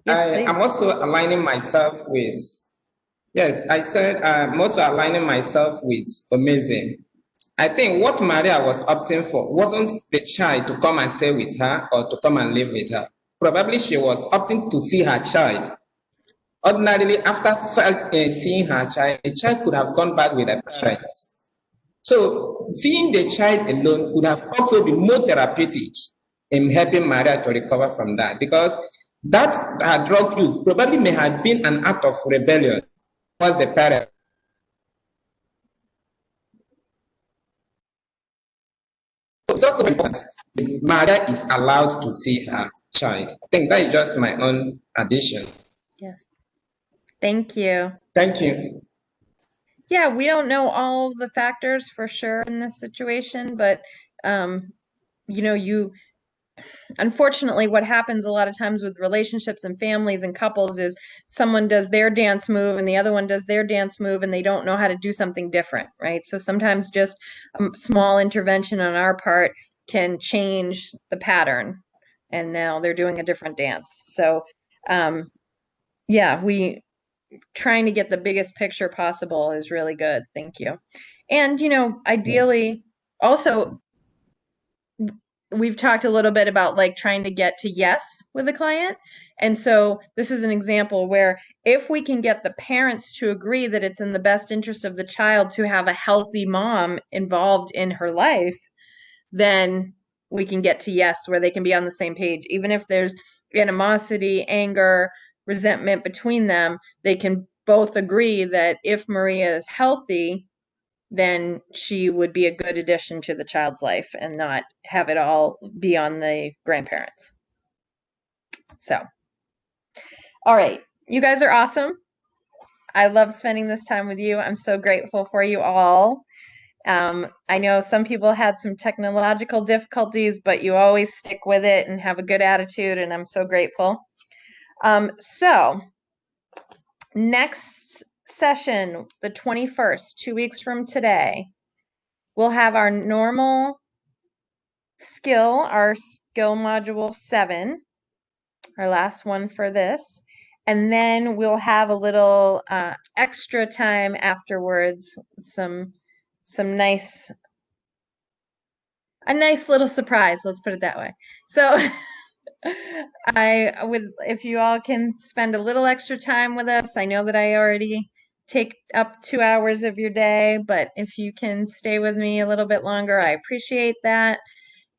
Yes, I'm also aligning myself with, yes, I said I'm also aligning myself with Omeza. I think what Maria was opting for wasn't the child to come and stay with her or to come and live with her. Probably she was opting to see her child. ordinarily after seeing her child, the child could have gone back with her parents. So seeing the child alone could have also been more therapeutic in helping Maria to recover from that, because that drug use probably may have been an act of rebellion towards the parent. So it's also important if Maria is allowed to see her child. I think that is just my own addition. Yes. Thank you. Thank you. Yeah, we don't know all the factors for sure in this situation, but you know, unfortunately, what happens a lot of times with relationships and families and couples is someone does their dance move and the other one does their dance move and they don't know how to do something different, right? So sometimes just a small intervention on our part can change the pattern, and now they're doing a different dance. So yeah, trying to get the biggest picture possible is really good. Thank you. And, you know, ideally, also, we've talked a little bit about like trying to get to yes with a client. And so this is an example where if we can get the parents to agree that it's in the best interest of the child to have a healthy mom involved in her life, then we can get to yes, where they can be on the same page. Even if there's animosity, anger, resentment between them, they can both agree that if Maria is healthy, then she would be a good addition to the child's life and not have it all be on the grandparents. So, all right, you guys are awesome. I love spending this time with you. I'm so grateful for you all. I know some people had some technological difficulties, but you always stick with it and have a good attitude, and I'm so grateful. So next session, the 21st, 2 weeks from today, we'll have our normal skill, our skill module 7, our last one for this. And then we'll have a little extra time afterwards, a nice little surprise, let's put it that way. So I would, if you all can spend a little extra time with us, I know that I already take up 2 hours of your day, but if you can stay with me a little bit longer, I appreciate that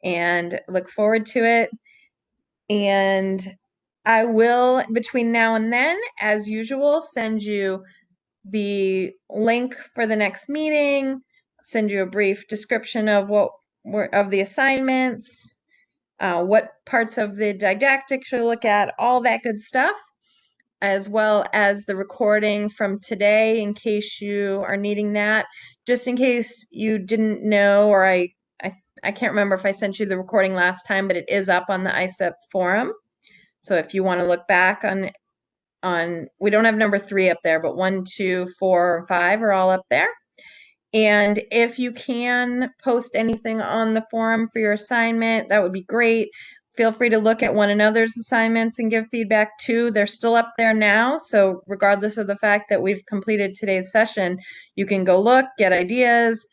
and look forward to it. And I will, between now and then, as usual, send you the link for the next meeting, send you a brief description of of the assignments, what parts of the didactic should look at, all that good stuff, as well as the recording from today in case you are needing that. Just in case you didn't know, or I can't remember if I sent you the recording last time, but it is up on the ISEP forum. So if you want to look back on we don't have number 3 up there, but 1, 2, 4, 5 are all up there. And if you can post anything on the forum for your assignment, that would be great. Feel free to look at one another's assignments and give feedback too. They're still up there now. So regardless of the fact that we've completed today's session, you can go look, get ideas,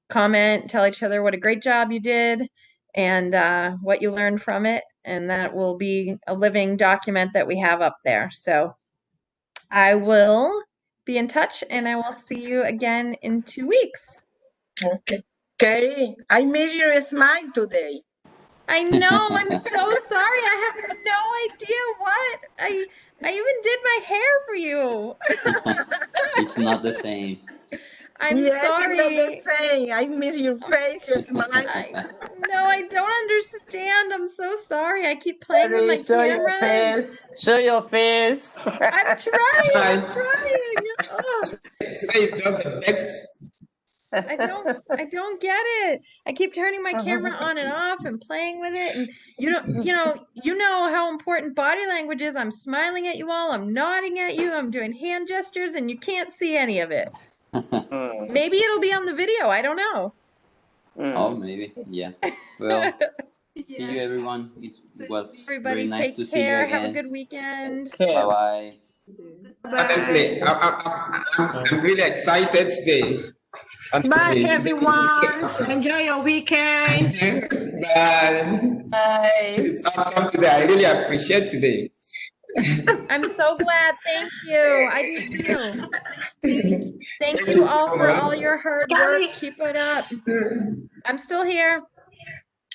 comment, tell each other what a great job you did and what you learned from it. And that will be a living document that we have up there. So I will be in touch and I will see you again in 2 weeks. Okay. Carrie, I made your smile today. I know, I'm so sorry. I have no idea what. I even did my hair for you. It's not the same. I'm sorry. It's not the same. I miss your face, your smile. No, I don't understand. I'm so sorry. I keep playing with my Show camera. your face. Show your face. I'm trying. I'm trying. Oh. Today is just the best. I don't get it. I keep turning my camera on and off and playing with it, and you know how important body language is. I'm smiling at you all. I'm nodding at you. I'm doing hand gestures, and you can't see any of it. Maybe it'll be on the video. I don't know. Oh, maybe. Yeah. Well, see you, everyone. It was Everybody very nice take to see you care. again. Have a good weekend. Bye-bye. Honestly, I'm really excited today. Bye, everyone. Enjoy your weekend. Bye. Bye. This is awesome today. I really appreciate today. I'm so glad. Thank you. I do too. Thank you all for all your hard work. Keep it up. I'm still here.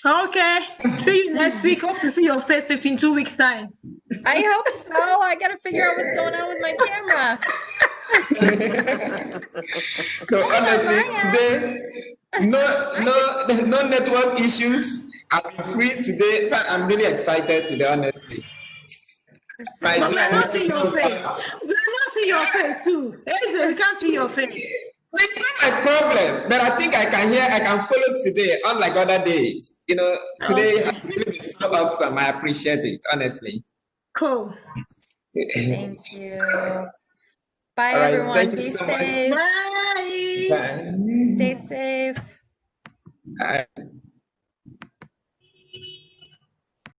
Okay. See you next week. Hope to see your face in 2 weeks' time. I hope so. I got to figure out what's going on with my camera. No, honestly, today, no network issues. I'll be free today. In fact, I'm really excited today, honestly. But we're not seeing your face. We're not seeing your face too. We can't see your face. It's not my problem, but I think I can follow today, unlike other days. You know, today has really been so awesome. I appreciate it, honestly. Cool. Thank you. Bye, All right, everyone. thank you Be so much. safe. Bye. Bye. Stay safe. Bye.